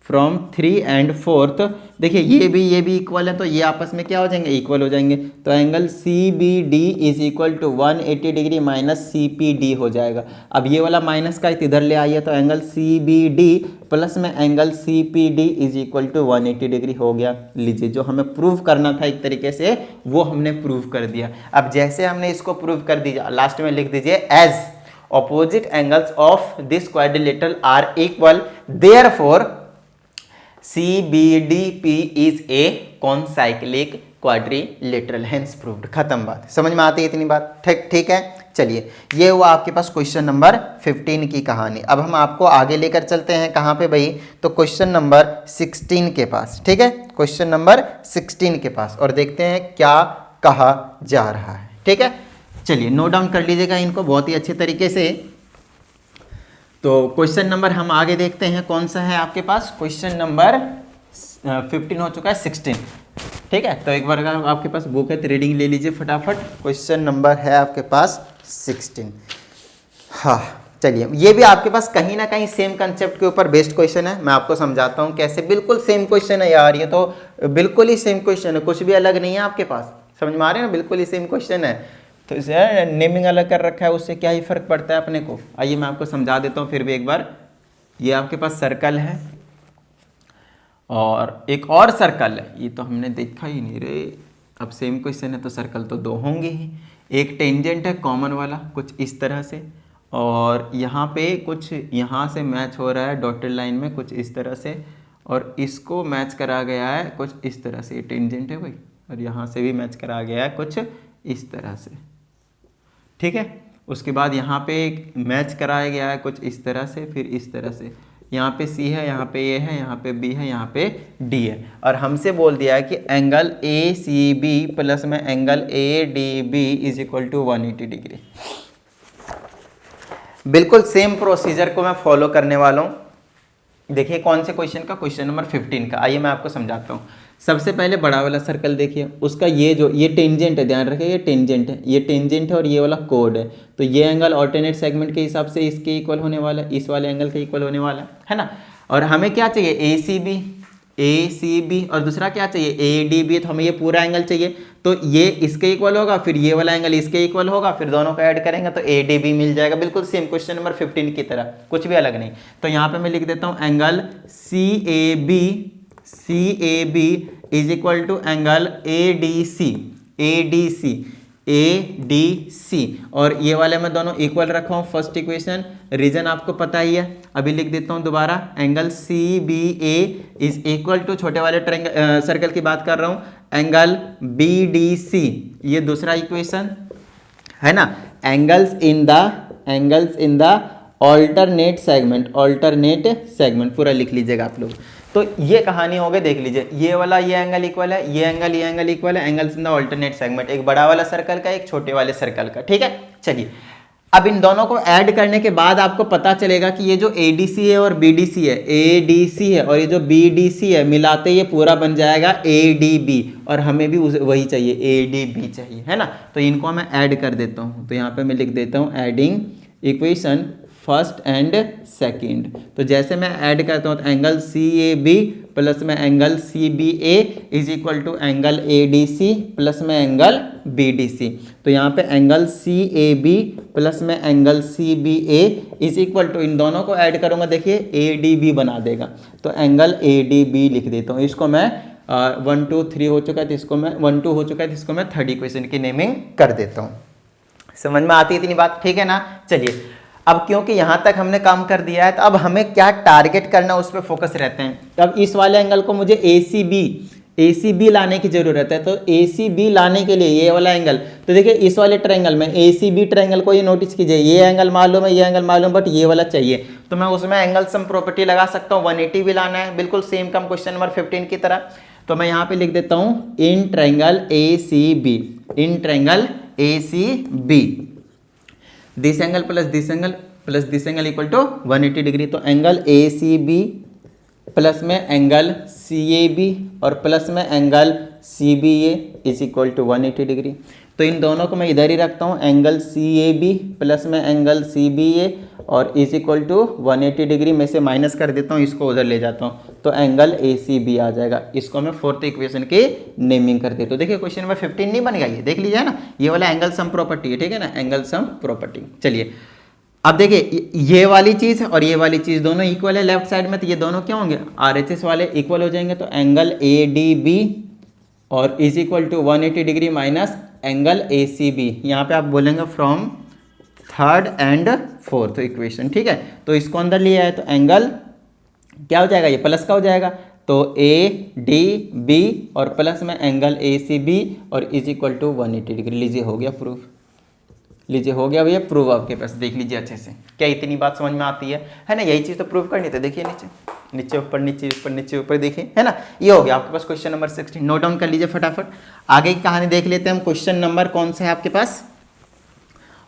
फ्रॉम 3 एंड 4, देखिए ये भी इक्वल है, तो ये आपस में क्या हो जाएंगे, इक्वल हो जाएंगे। तो angle C B D is equal to 180 degree minus C P D हो जाएगा। अब ये वाला माइनस का इधर ले आइए, तो angle C B D plus में angle C P D is equal to 180 degree हो गया। लीजिए, जो हमें प्रूव करना था एक तरीके से वो हमने प्रूव कर दिया। अब जैसे हमने इसको प्रूव कर दिया, लास्ट में लिख दीजिए as opposite angles of this quadrilateral are equal, therefore CBDP is a concyclic quadrilateral, hence proved। खत्म बात, समझ में आती है इतनी बात? ठीक है, चलिए ये हुआ आपके पास क्वेश्चन नंबर 15 की कहानी। अब हम आपको आगे लेकर चलते हैं कहाँ पे भाई, तो क्वेश्चन नंबर 16 के पास। ठीक है, क्वेश्चन नंबर 16 के पास, और देखते हैं क्या कहा जा रहा है। ठीक है, चलिए नोट डाउन कर लीजिएगा इनको बहुत ही अच्छे तरीके से। तो क्वेश्चन नंबर हम आगे देखते हैं कौन सा है आपके पास, क्वेश्चन नंबर 15 हो चुका है 16। ठीक है, तो एक बार अगर आपके पास बुक है तो रीडिंग ले लीजिए फटाफट। क्वेश्चन नंबर है आपके पास 16। हाँ चलिए, ये भी आपके पास कहीं ना कहीं सेम कंसेप्ट के ऊपर बेस्ड क्वेश्चन है। मैं आपको समझाता हूँ कैसे। बिल्कुल सेम क्वेश्चन है यार, ये तो बिल्कुल ही सेम क्वेश्चन है, कुछ भी अलग नहीं है आपके पास। समझ में आ रहे हैं ना, बिल्कुल ही सेम क्वेश्चन है। तो इसे नेमिंग अलग कर रखा है, उससे क्या ही फर्क पड़ता है अपने को। आइए मैं आपको समझा देता हूँ फिर भी एक बार। ये आपके पास सर्कल है और एक और सर्कल है, ये तो हमने देखा ही नहीं रे। अब सेम क्वेश्चन है तो सर्कल तो दो होंगे ही। एक टेंजेंट है कॉमन वाला कुछ इस तरह से, और यहाँ पे कुछ यहाँ से मैच हो रहा है डॉटेड लाइन में कुछ इस तरह से, और इसको मैच करा गया है कुछ इस तरह से। ये टेंजेंट है भाई, और यहाँ से भी मैच करा गया है कुछ इस तरह से। ठीक है, उसके बाद यहाँ पे एक मैच कराया गया है कुछ इस तरह से, फिर इस तरह से। यहाँ पे सी है, यहाँ पे ए है, यहाँ पे बी है, यहाँ पे डी है, और हमसे बोल दिया है कि angle A C B plus में angle A D B is equal to 180 degree. बिल्कुल सेम प्रोसीजर को मैं फॉलो करने वाला हूँ। देखिए कौन से क्वेश्चन का, क्वेश्चन नंबर 15 का। आइए मैं आपको समझाता हूँ। सबसे पहले बड़ा वाला सर्कल देखिए, उसका ये टेंजेंट है, ध्यान रखिए ये टेंजेंट है, ये टेंजेंट है और ये वाला कोड है। तो ये एंगल ऑल्टरनेट सेगमेंट के हिसाब से इसके इक्वल होने वाला है, इस वाले एंगल के इक्वल होने वाला है ना। और हमें क्या चाहिए, ए सी बी, और दूसरा क्या चाहिए ए डी बी। तो हमें ये पूरा एंगल चाहिए, तो ये इसके इक्वल होगा, फिर ये वाला एंगल इसके इक्वल होगा, फिर दोनों को ऐड करेंगे तो ए डी बी मिल जाएगा। बिल्कुल सेम क्वेश्चन नंबर 15 की तरह, कुछ भी अलग नहीं। तो यहाँ पे मैं लिख देता हूँ angle C A B is equal to angle A D C, और ये वाले मैं दोनों इक्वल रखा हूँ। फर्स्ट इक्वेशन, रीजन आपको पता ही है। अभी लिख देता हूँ दोबारा, angle C B A is equal to, छोटे वाले सर्कल की बात कर रहा हूँ, एंगल बी डी सी, ये दूसरा इक्वेशन है ना। Angles in the alternate segment पूरा लिख लीजिएगा आप लोग। तो ये कहानी हो गई, देख लीजिए ये वाला ये एंगल इक्वल है, ये एंगल इक्वल है, angles in the alternate segment, एक बड़ा वाला सर्कल का एक छोटे वाले सर्कल का। ठीक है, चलिए अब इन दोनों को ऐड करने के बाद आपको पता चलेगा कि ये जो ADC है और BDC है, ADC है और ये जो BDC है, मिलाते ये पूरा बन जाएगा ADB, और हमें भी वही चाहिए, ADB चाहिए, है ना। तो इनको मैं ऐड कर देता हूँ। तो यहाँ पे मैं लिख देता हूँ adding equation first and second. तो जैसे मैं ऐड करता हूँ तो एंगल CAB प्लस में angle CBA is equal to angle ADC plus में एंगल BDC। तो यहाँ पे एंगल CAB प्लस में angle CBA is equal to, इन दोनों को ऐड करूँगा देखिए ADB बना देगा। तो एंगल ADB लिख देता हूँ। इसको मैं 1 2 3 हो चुका है, तो इसको मैं 1 2 हो चुका है, तो इसको मैं थर्ड इक्वेशन की नेमिंग कर देता हूँ। समझ में आती है इतनी बात, ठीक है ना। चलिए अब क्योंकि यहाँ तक हमने काम कर दिया है, तो अब हमें क्या टारगेट करना उस पर फोकस रहते हैं। तो अब इस वाले एंगल को मुझे ACB लाने की जरूरत है। तो ACB लाने के लिए ये वाला एंगल, तो देखिए इस वाले ट्रायंगल में ACB ट्रायंगल को ये नोटिस कीजिए, ये एंगल मालूम है, ये एंगल मालूम, बट ये वाला चाहिए। तो मैं उसमें एंगल सम प्रॉपर्टी लगा सकता हूँ, 180 भी लाना है, बिल्कुल सेम कम क्वेश्चन नंबर 15 की तरह। तो मैं यहाँ पे लिख देता हूँ in triangle ACB, this angle plus this angle equal to 180 degree. तो एंगल ACB प्लस में एंगल CAB और प्लस में angle CBA is equal to 180 degree. तो इन दोनों को मैं इधर ही रखता हूँ, एंगल CAB प्लस में एंगल CBA और इज इक्वल टू 180 डिग्री में से माइनस कर देता हूँ, इसको उधर ले जाता हूँ। तो एंगल ACB आ जाएगा। इसको मैं फोर्थ इक्वेशन की नेमिंग कर देता हूँ। देखिए क्वेश्चन नंबर 15 नहीं बन गया, ये देख लीजिए ना, ये वाला एंगल सम प्रॉपर्टी है, ठीक है ना, एंगल सम प्रॉपर्टी। चलिए अब देखिए ये वाली चीज और ये वाली चीज दोनों इक्वल है लेफ्ट साइड में, तो ये दोनों क्या होंगे, RHS वाले इक्वल हो जाएंगे। तो एंगल ADB और is equal to 180 degree minus angle ACB, यहाँ पे आप बोलेंगे from third and fourth equation, ठीक है। तो इसको अंदर लिया है तो एंगल क्या हो जाएगा, ये प्लस का हो जाएगा, तो ADB और प्लस में एंगल ACB और इज इक्वल टू 180 डिग्री। लीजिए हो गया प्रूफ, लीजिए हो गया भैया प्रूफ आपके पास। देख लीजिए अच्छे से, क्या इतनी बात समझ में आती है ना, यही चीज़ तो प्रूफ करनी थी। देखिए नीचे नीचे ऊपर नीचे ऊपर नीचे ऊपर, देखिए है ना, ये हो गया आपके पास क्वेश्चन नंबर 16। नोट डाउन कर लीजिए फटाफट। आगे की कहानी देख लेते हैं हम। क्वेश्चन नंबर कौन सा है आपके पास,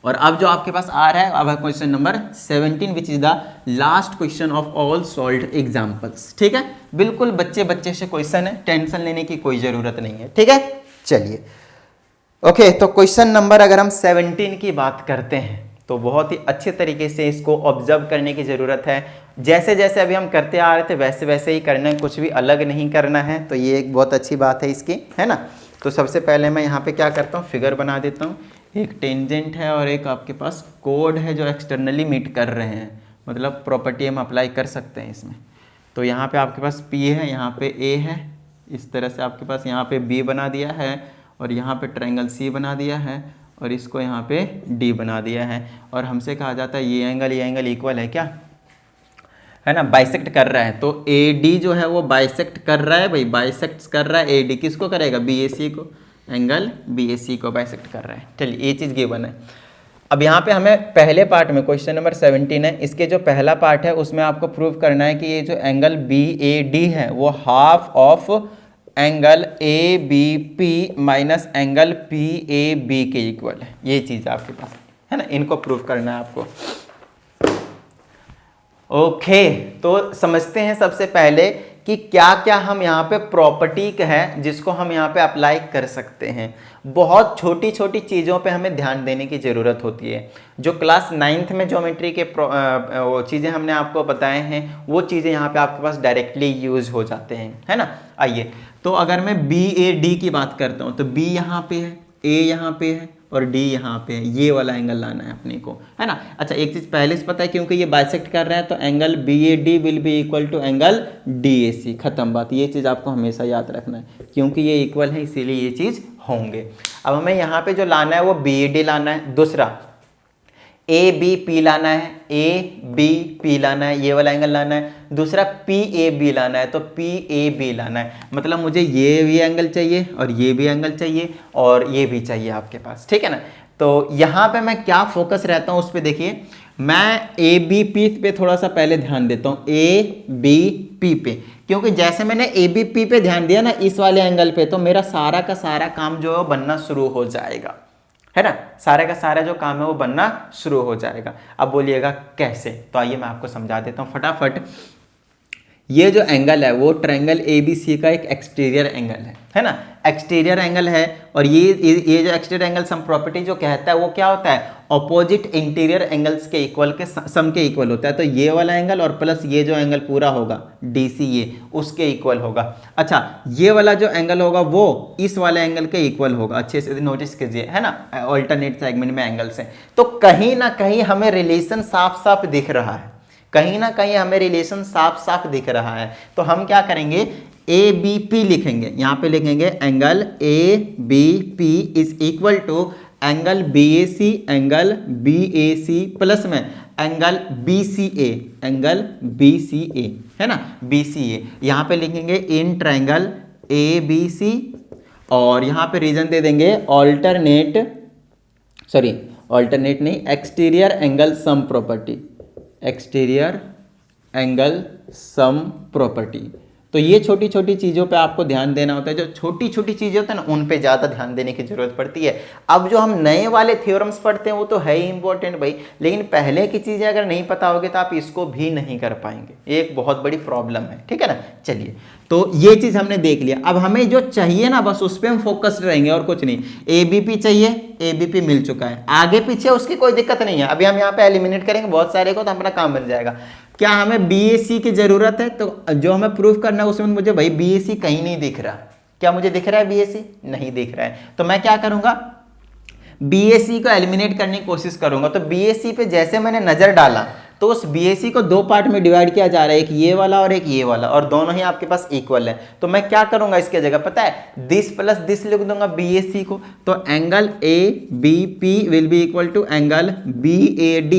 और अब जो आपके पास आ रहा है अब है question number 17 which is the last question of all solved examples, ठीक है। बिल्कुल बच्चे बच्चे से क्वेश्चन है, टेंशन लेने की कोई जरूरत नहीं है, ठीक है। चलिए ओके, तो क्वेश्चन नंबर अगर हम 17 की बात करते हैं तो बहुत ही अच्छे तरीके से इसको ऑब्जर्व करने की ज़रूरत है। जैसे जैसे अभी हम करते आ रहे थे वैसे वैसे ही करना है, कुछ भी अलग नहीं करना है। तो ये एक बहुत अच्छी बात है इसकी, है ना। तो सबसे पहले मैं यहाँ पे क्या करता हूँ, फिगर बना देता हूँ। एक टेंजेंट है और एक आपके पास कोड है जो एक्सटर्नली मीट कर रहे हैं, मतलब प्रॉपर्टी हम अप्लाई कर सकते हैं इसमें। तो यहाँ पे आपके पास P है, यहाँ पे A है, इस तरह से आपके पास यहाँ पे B बना दिया है और यहाँ पे ट्रायंगल C बना दिया है और इसको यहाँ पे D बना दिया है। और हमसे कहा जाता है ये एंगल इक्वल है क्या, है ना, बाइसेक्ट कर रहा है। तो AD जो है वो बाइसेक्ट कर रहा है भाई, बाइसेक्ट कर रहा है AD, किसको करेगा, BAC को, एंगल BAC को बाइसेक्ट कर रहा है। चलिए ये चीज़ गिवन है। अब यहाँ पे हमें पहले पार्ट में क्वेश्चन नंबर 17 है, इसके जो पहला पार्ट है उसमें आपको प्रूव करना है कि ये जो एंगल BAD है वो half of angle ABP minus angle PAB के इक्वल है। ये चीज़ आपके पास है ना, इनको प्रूव करना है आपको। ओके तो समझते हैं सबसे पहले कि क्या क्या हम यहाँ पे प्रॉपर्टी है जिसको हम यहाँ पे अप्लाई कर सकते हैं। बहुत छोटी छोटी चीज़ों पे हमें ध्यान देने की ज़रूरत होती है। जो क्लास 9th में ज्योमेट्री के वो चीज़ें हमने आपको बताए हैं वो चीज़ें यहाँ पे आपके पास डायरेक्टली यूज हो जाते हैं, है ना। आइए तो अगर मैं BAD की बात करता हूँ तो B यहाँ पे है, A यहाँ पे है और D यहाँ पे है, ये वाला एंगल लाना है अपने को, है ना। अच्छा एक चीज़ पहले से पता है, क्योंकि ये बाइसेक्ट कर रहा है तो angle BAD will be equal to angle DAC, खत्म बात। ये चीज़ आपको हमेशा याद रखना है, क्योंकि ये इक्वल है इसीलिए ये चीज़ होंगे। अब हमें यहाँ पे जो लाना है वो BAD लाना है, दूसरा ABP लाना है, ABP लाना है, ये वाला एंगल लाना है, दूसरा PAB लाना है, तो PAB लाना है। मतलब मुझे ये भी एंगल चाहिए और ये भी एंगल चाहिए और ये भी चाहिए आपके पास, ठीक है ना। तो यहाँ पे मैं क्या फोकस रहता हूँ उस पर देखिए, मैं ABP पे थोड़ा सा पहले ध्यान देता हूँ, ABP पे, क्योंकि जैसे मैंने ABP पे ध्यान दिया ना इस वाले एंगल पे, तो मेरा सारा का सारा काम जो है वो बनना शुरू हो जाएगा, है ना। सारे का सारा जो काम है वो बनना शुरू हो जाएगा। अब बोलिएगा कैसे, तो आइए मैं आपको समझा देता हूँ फटाफट। ये जो एंगल है वो ट्रायंगल ABC का एक एक्सटीरियर एंगल है ना, एक्सटीरियर एंगल है। और ये जो एक्सटीरियर एंगल सम प्रॉपर्टी जो कहता है वो क्या होता है, ऑपोजिट इंटीरियर एंगल्स के इक्वल के सम के इक्वल होता है। तो ये वाला एंगल और प्लस ये जो एंगल पूरा होगा DC ये उसके इक्वल होगा। अच्छा ये वाला जो एंगल होगा वो इस वाले एंगल के इक्वल होगा, अच्छे से नोटिस कीजिए, है ना, ऑल्टरनेट सेगमेंट में एंगल्स हैं। तो कहीं ना कहीं हमें रिलेशन साफ साफ दिख रहा है, कहीं ना कहीं हमें रिलेशन साफ साफ दिख रहा है। तो हम क्या करेंगे, ABP लिखेंगे, यहाँ पे लिखेंगे angle ABP is equal to angle BAC plus में एंगल BCA, है ना, BCA। यहाँ पे लिखेंगे इन ट्रायंगल ABC और यहाँ पे रीजन दे देंगे ऑल्टरनेट नहीं, exterior angle sum property, exterior angle sum property. तो ये छोटी छोटी चीज़ों पे आपको ध्यान देना होता है। जो छोटी छोटी चीज़ें होती है ना उन पे ज़्यादा ध्यान देने की जरूरत पड़ती है। अब जो हम नए वाले थ्योरम्स पढ़ते हैं वो तो है ही इंपॉर्टेंट भाई, लेकिन पहले की चीज़ें अगर नहीं पता होगी तो आप इसको भी नहीं कर पाएंगे, ये एक बहुत बड़ी प्रॉब्लम है, ठीक है ना। चलिए तो ये चीज़ हमने देख लिया। अब हमें जो चाहिए ना बस उस पर हम फोकस्ड रहेंगे और कुछ नहीं। ABP चाहिए, ABP मिल चुका है, आगे पीछे उसकी कोई दिक्कत नहीं है। अभी हम यहाँ पे एलिमिनेट करेंगे बहुत सारे को तो हमारा काम बन जाएगा। क्या हमें BAC की जरूरत है? तो जो हमें प्रूफ करना है उसमें मुझे भाई BAC कहीं नहीं दिख रहा। क्या मुझे दिख रहा है BAC? नहीं दिख रहा है। तो मैं क्या करूंगा, BAC को एलिमिनेट करने की कोशिश करूंगा। तो BAC पे जैसे मैंने नजर डाला तो उस BAC को दो पार्ट में डिवाइड किया जा रहा है, एक ये वाला और एक ये वाला, और दोनों ही आपके पास इक्वल है। तो मैं क्या करूंगा इसके जगह पता है, दिस प्लस दिस लिख दूंगा BAC को। तो angle ABP will be equal to angle BAD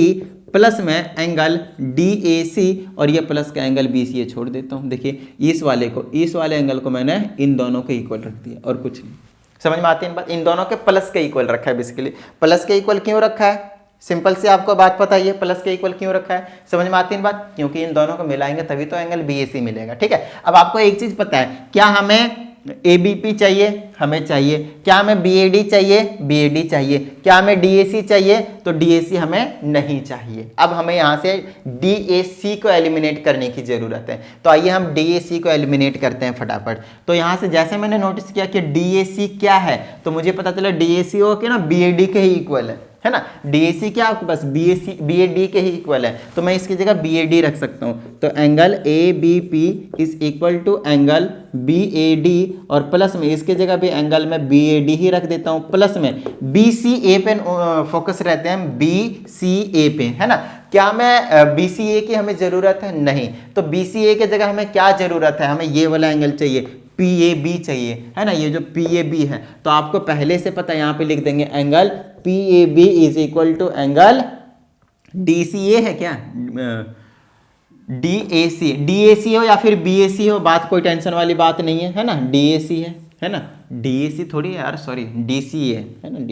plus में एंगल DAC, और ये प्लस का एंगल BCA छोड़ देता हूं। देखिए इस वाले एंगल को मैंने इन दोनों के इक्वल रख दिया और कुछ नहीं। समझ में आती है बात? इन दोनों के प्लस के इक्वल रखा है। बेसिकली प्लस के इक्वल क्यों रखा है? सिंपल से आपको बात पता ही है प्लस के इक्वल क्यों रखा है। समझ में आती है बात? क्योंकि इन दोनों को मिलाएंगे तभी तो एंगल BAC मिलेगा। ठीक है, अब आपको एक चीज पता है, क्या हमें ABP चाहिए? हमें चाहिए। क्या हमें BAD चाहिए? BAD चाहिए। क्या हमें DAC चाहिए? तो DAC हमें नहीं चाहिए। अब हमें यहाँ से DAC को एलिमिनेट करने की जरूरत है। तो आइए हम DAC को एलिमिनेट करते हैं फटाफट। तो यहाँ से जैसे मैंने नोटिस किया कि DAC क्या है, तो मुझे पता चला DAC हो के ना BAD के ही इक्वल है ना। DAC क्या आपके पास BAD के ही इक्वल है, तो मैं इसकी जगह BAD रख सकता हूँ। तो angle ABP is equal to angle BAD, और प्लस में इसके जगह भी एंगल में BAD ही रख देता हूँ, प्लस में BCA पे फोकस रहते हैं, BCA पे, है ना। क्या मैं BCA की हमें जरूरत है? नहीं। तो BCA के जगह हमें क्या जरूरत है? हमें ये वाला एंगल चाहिए, PAB चाहिए, है ना। ये जो PAB है तो आपको पहले से पता है, यहाँ पे लिख देंगे angle PAB is equal to angle DCA है क्या, DAC हो या फिर BAC हो, बात कोई टेंशन वाली बात नहीं है ना। DAC है ना, DAC थोड़ी यार, सॉरी DCA है ना,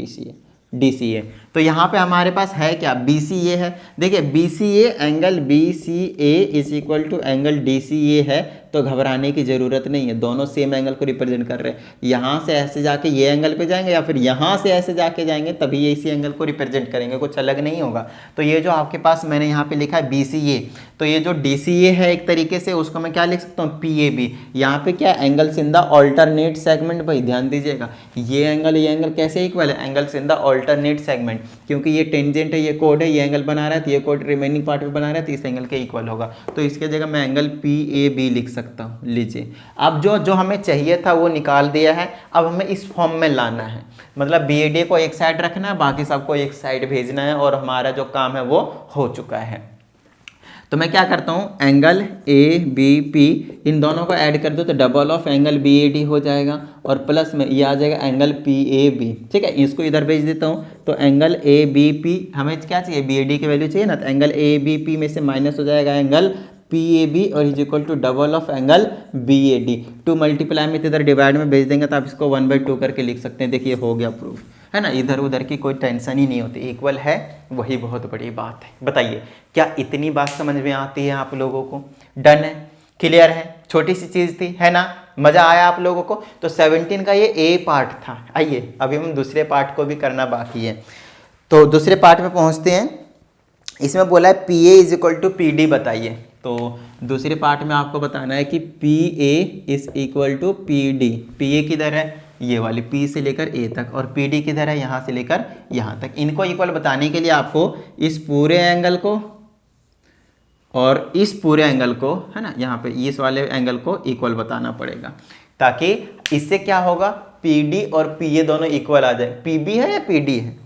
DCA। तो यहाँ पे हमारे पास है क्या, BCA है। देखिए BCA angle BCA is equal to angle DCA है, तो घबराने की जरूरत नहीं है, दोनों सेम एंगल को रिप्रेजेंट कर रहे हैं। यहाँ से ऐसे जाके ये एंगल पे जाएंगे या फिर यहाँ से ऐसे जाके जाएंगे, तभी ये इसी एंगल को रिप्रेजेंट करेंगे, कुछ अलग नहीं होगा। तो ये जो आपके पास मैंने यहाँ पे लिखा है BCA, तो ये जो DCA है एक तरीके से उसको मैं क्या लिख सकता हूँ, PAB। यहाँ पे क्या angles in the alternate segment, भाई ध्यान दीजिएगा, ये एंगल कैसे इक्वल है, angles in the alternate segment, क्योंकि ये टेंजेंट है, ये कोड है, ये एंगल बना रहा है, तो ये कोड रिमेनिंग पार्ट में बना रहा है, तो इस एंगल के इक्वल होगा। तो इसके जगह मैं एंगल PAB लिख सकता हूँ। लीजिए अब जो हमें चाहिए था वो निकाल दिया है, अब हमें इस फॉर्म में लाना है, मतलब BAD को एक साइड रखना है, बाकी सबको एक साइड भेजना है, और हमारा जो काम है वो हो चुका है। तो मैं क्या करता हूँ, एंगल ABP इन दोनों को ऐड कर दो तो डबल ऑफ एंगल BAD हो जाएगा, और प्लस में ये आ जाएगा एंगल PAB। ठीक है, इसको इधर भेज देता हूँ। तो एंगल ABP हमें क्या चाहिए, BAD की वैल्यू चाहिए ना, तो एंगल ABP में से माइनस हो जाएगा एंगल PAB, और is equal to double of angle BAD। 2 multiply में इधर डिवाइड में भेज देंगे तो आप इसको 1/2 करके लिख सकते हैं। देखिए हो गया प्रूफ, है ना। इधर उधर की कोई टेंशन ही नहीं होती, इक्वल है वही बहुत बड़ी बात है। बताइए क्या इतनी बात समझ में आती है आप लोगों को? डन है, क्लियर है, छोटी सी चीज़ थी, है ना। मज़ा आया आप लोगों को? तो 17 का ये A पार्ट था। आइए अभी हम दूसरे पार्ट को भी करना बाकी है, तो दूसरे पार्ट में पहुँचते हैं। इसमें बोला है PA is equal to PD बताइए। तो दूसरे पार्ट में आपको बताना है कि PA is equal to PD। PA किधर है, ये वाली P से लेकर A तक, और PD किधर है, यहाँ से लेकर यहाँ तक। इनको इक्वल बताने के लिए आपको इस पूरे एंगल को और इस पूरे एंगल को, है ना, यहाँ पे इस वाले एंगल को इक्वल बताना पड़ेगा, ताकि इससे क्या होगा, PD और PA दोनों इक्वल आ जाए। PB है या PD है?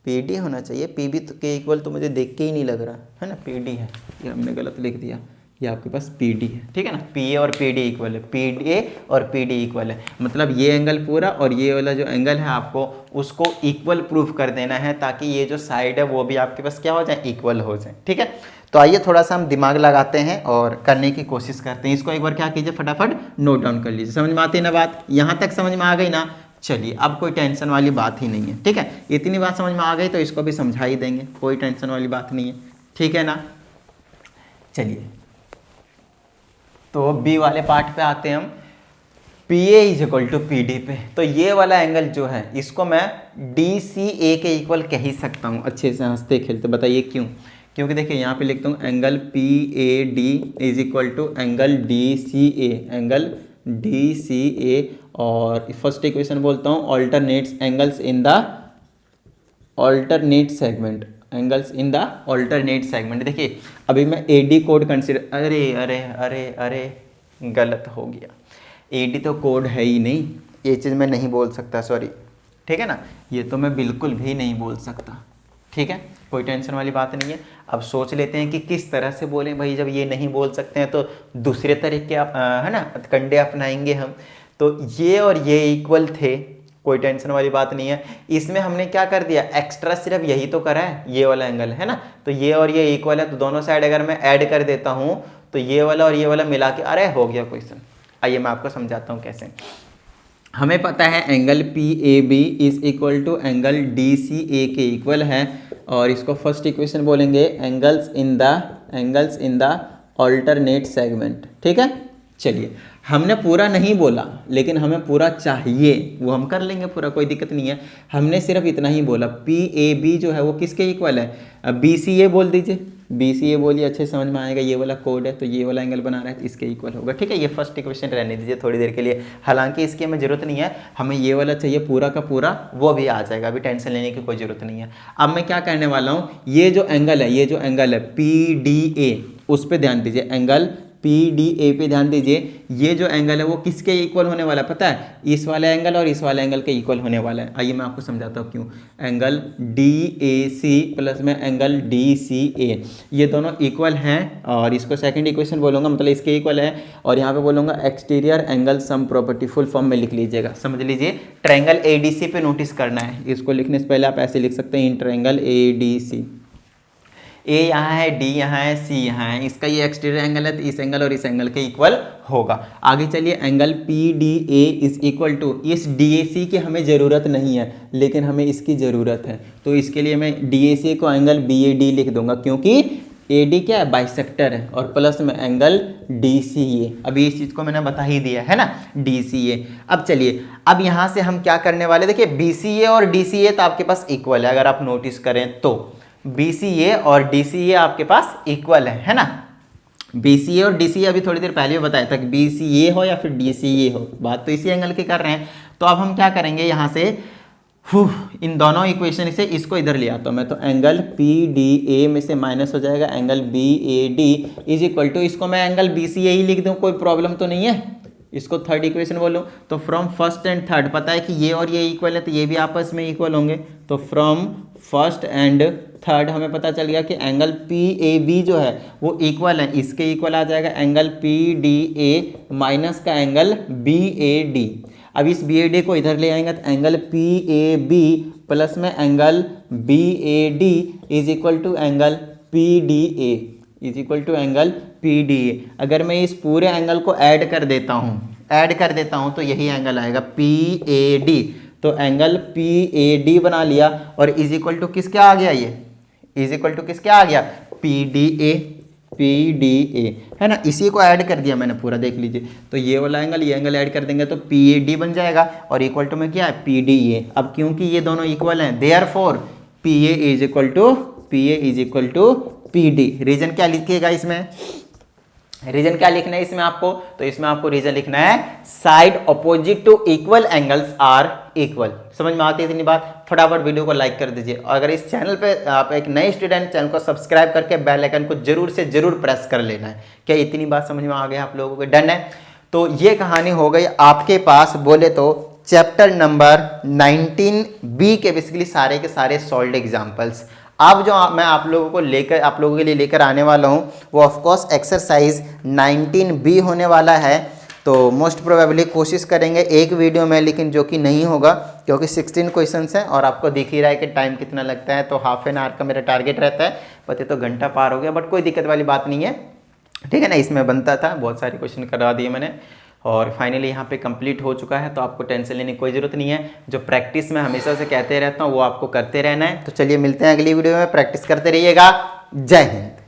PD होना चाहिए, PB के इक्वल तो मुझे देख के ही नहीं लग रहा है ना, PD है। ये हमने गलत लिख दिया, ये आपके पास PD है। ठीक है ना, PA और PD इक्वल है, PA और PD इक्वल है, मतलब ये एंगल पूरा और ये वाला जो एंगल है आपको उसको इक्वल प्रूफ कर देना है, ताकि ये जो साइड है वो भी आपके पास क्या हो जाए, इक्वल हो जाए। ठीक है, तो आइए थोड़ा सा हम दिमाग लगाते हैं और करने की कोशिश करते हैं। इसको एक बार क्या कीजिए, फटाफट नोट डाउन कर लीजिए। समझ में आती है ना बात? यहाँ तक समझ में आ गई ना? चलिए अब कोई टेंशन वाली बात ही नहीं है। ठीक है, इतनी बात समझ में आ गई तो इसको भी समझा ही देंगे, कोई टेंशन वाली बात नहीं है। ठीक है ना, चलिए तो बी वाले पार्ट पे आते हैं हम। PA is equal to PD पे, तो ये वाला एंगल जो है इसको मैं DCA के इक्वल कह ही सकता हूँ अच्छे से हंसते खेलते। बताइए क्यों? क्योंकि देखिए यहाँ पे लिखता हूँ angle PAD is equal to angle DCA, और फर्स्ट इक्वेशन बोलता हूँ alternates angles in the alternate segment. Angles in the alternate segment. देखिए अभी मैं AD कोड कंसिडर, अरे अरे अरे अरे गलत हो गया, AD तो कोड है ही नहीं, ये चीज़ मैं नहीं बोल सकता, सॉरी, ठीक है ना, ये तो मैं बिल्कुल भी नहीं बोल सकता, ठीक है, कोई टेंशन वाली बात नहीं है। अब सोच लेते हैं कि किस तरह से बोलें भाई, जब ये नहीं बोल सकते हैं तो दूसरे तरीके है ना, कंडे अपनाएंगे हम। तो ये और ये इक्वल थे, कोई टेंशन वाली बात नहीं है। इसमें हमने क्या कर दिया, एक्स्ट्रा सिर्फ यही तो करा है, ये वाला एंगल है ना, तो ये और ये इक्वल है, तो दोनों साइड अगर मैं ऐड कर देता हूँ तो ये वाला और ये वाला मिला के, अरे हो गया क्वेश्चन। आइए मैं आपको समझाता हूँ कैसे। हमें पता है angle PAB is equal to angle DCA के इक्वल है, और इसको फर्स्ट इक्वेशन बोलेंगे angles in the alternate segment, ठीक है। चलिए हमने पूरा नहीं बोला, लेकिन हमें पूरा चाहिए, वो हम कर लेंगे पूरा, कोई दिक्कत नहीं है। हमने सिर्फ इतना ही बोला PAB जो है वो किसके इक्वल है, BCA बोल दीजिए, BCA बोलिए, अच्छे समझ में आएगा, ये वाला कोड है तो ये वाला एंगल बना रहा है तो इसके इक्वल होगा, ठीक है। ये फर्स्ट इक्वेशन रहने दीजिए थोड़ी देर के लिए, हालांकि इसकी हमें जरूरत नहीं है, हमें ये वाला चाहिए पूरा का पूरा, वो भी आ जाएगा, अभी टेंशन लेने की कोई जरूरत नहीं है। अब मैं क्या करने वाला हूँ, ये जो एंगल है PDA, उस पर ध्यान दीजिए, एंगल PDA पे ध्यान दीजिए, ये जो एंगल है वो किसके इक्वल होने वाला है पता है, इस वाले एंगल और इस वाले एंगल के इक्वल होने वाला है। आइए मैं आपको समझाता हूँ क्यों। एंगल DAC प्लस में एंगल DCA, ये दोनों इक्वल हैं, और इसको सेकंड इक्वेशन बोलूँगा, मतलब इसके इक्वल है, और यहाँ पे बोलूँगा exterior angle sum property, full form में लिख लीजिएगा, समझ लीजिए। ट्रायंगल ADC पे नोटिस करना है, इसको लिखने से पहले आप ऐसे लिख सकते हैं, इन ट्रायंगल ADC, A यहाँ है, D यहाँ है, C यहाँ है, इसका ये एक्सटीरियर एंगल है तो इस एंगल और इस एंगल के इक्वल होगा। आगे चलिए, angle PDA is equal to, इस DAC की हमें ज़रूरत नहीं है लेकिन हमें इसकी ज़रूरत है, तो इसके लिए मैं DAC को एंगल BAD लिख दूंगा, क्योंकि AD क्या है, बाइसेक्टर है, और प्लस में एंगल DCA, अभी इस चीज़ को मैंने बता ही दिया है ना, DCA। अब चलिए, अब यहाँ से हम क्या करने वाले, देखिए BCA और DCA तो आपके पास इक्वल है, अगर आप नोटिस करें तो BCA और DCA आपके पास इक्वल है ना। BCA और DCA अभी थोड़ी देर पहले भी बताया था कि BCA हो या फिर DCA हो, बात तो इसी एंगल की कर रहे हैं। तो अब हम क्या करेंगे, यहाँ से इन दोनों इक्वेशन से इसको इधर ले आता हूँ मैं, तो एंगल PDA में से माइनस हो जाएगा angle BAD is equal to, इसको मैं एंगल BCA ही लिख दूँ, कोई प्रॉब्लम तो नहीं है। इसको थर्ड इक्वेशन बोलूँ तो फ्रॉम फर्स्ट एंड थर्ड, पता है कि ये और ये इक्वल है तो ये भी आपस में इक्वल होंगे, तो फ्रॉम फर्स्ट एंड थर्ड हमें पता चल गया कि एंगल PAB जो है वो इक्वल है, इसके इक्वल आ जाएगा एंगल PDA माइनस का एंगल BAD। अब इस BAD को इधर ले आएंगे तो एंगल PAB प्लस में angle BAD is equal to angle PDA is equal to angle PDA। अगर मैं इस पूरे एंगल को ऐड कर देता हूँ तो यही एंगल आएगा PAD, तो एंगल PAD बना लिया, और इज इक्वल टू किसके आ गया, ये इज इक्वल टू किसके आ गया, PDA है ना, इसी को ऐड कर दिया मैंने पूरा, देख लीजिए, तो ये वाला एंगल ये एंगल ऐड कर देंगे तो PAD बन जाएगा, और इक्वल टू में क्या है, PDA। अब क्योंकि ये दोनों इक्वल हैं, therefore PA is equal to PD। Reason क्या लिखिएगा इसमें, रीजन क्या लिखना है इसमें आपको, तो इसमें आपको रीजन लिखना है side opposite to equal angles are equal. समझ में आती है इतनी बात, फटाफट वीडियो को लाइक कर दीजिए, और अगर इस चैनल पे आप एक नए स्टूडेंट, चैनल को सब्सक्राइब करके बेल आइकन को जरूर से जरूर प्रेस कर लेना है। क्या इतनी बात समझ में आ गई आप लोगों को, डन है। तो ये कहानी हो गई आपके पास बोले तो चैप्टर नंबर 19B के बेसिकली सारे के सारे सॉल्व्ड एग्जाम्पल्स। अब जो मैं आप लोगों के लिए लेकर आने वाला हूँ वो ऑफकोर्स एक्सरसाइज 19B होने वाला है। तो मोस्ट प्रोबेबली कोशिश करेंगे एक वीडियो में, लेकिन जो कि नहीं होगा क्योंकि 16 क्वेश्चंस हैं, और आपको दिख ही रहा है कि टाइम कितना लगता है, तो हाफ एन आवर का मेरा टारगेट रहता है। पता तो घंटा पार हो गया, बट कोई दिक्कत वाली बात नहीं है, ठीक है ना। इसमें बनता था, बहुत सारे क्वेश्चन करवा दिए मैंने, और फाइनली यहाँ पे कंप्लीट हो चुका है, तो आपको टेंशन लेने की कोई ज़रूरत नहीं है। जो प्रैक्टिस में हमेशा से कहते रहता हूँ वो आपको करते रहना है। तो चलिए मिलते हैं अगली वीडियो में, प्रैक्टिस करते रहिएगा। जय हिंद।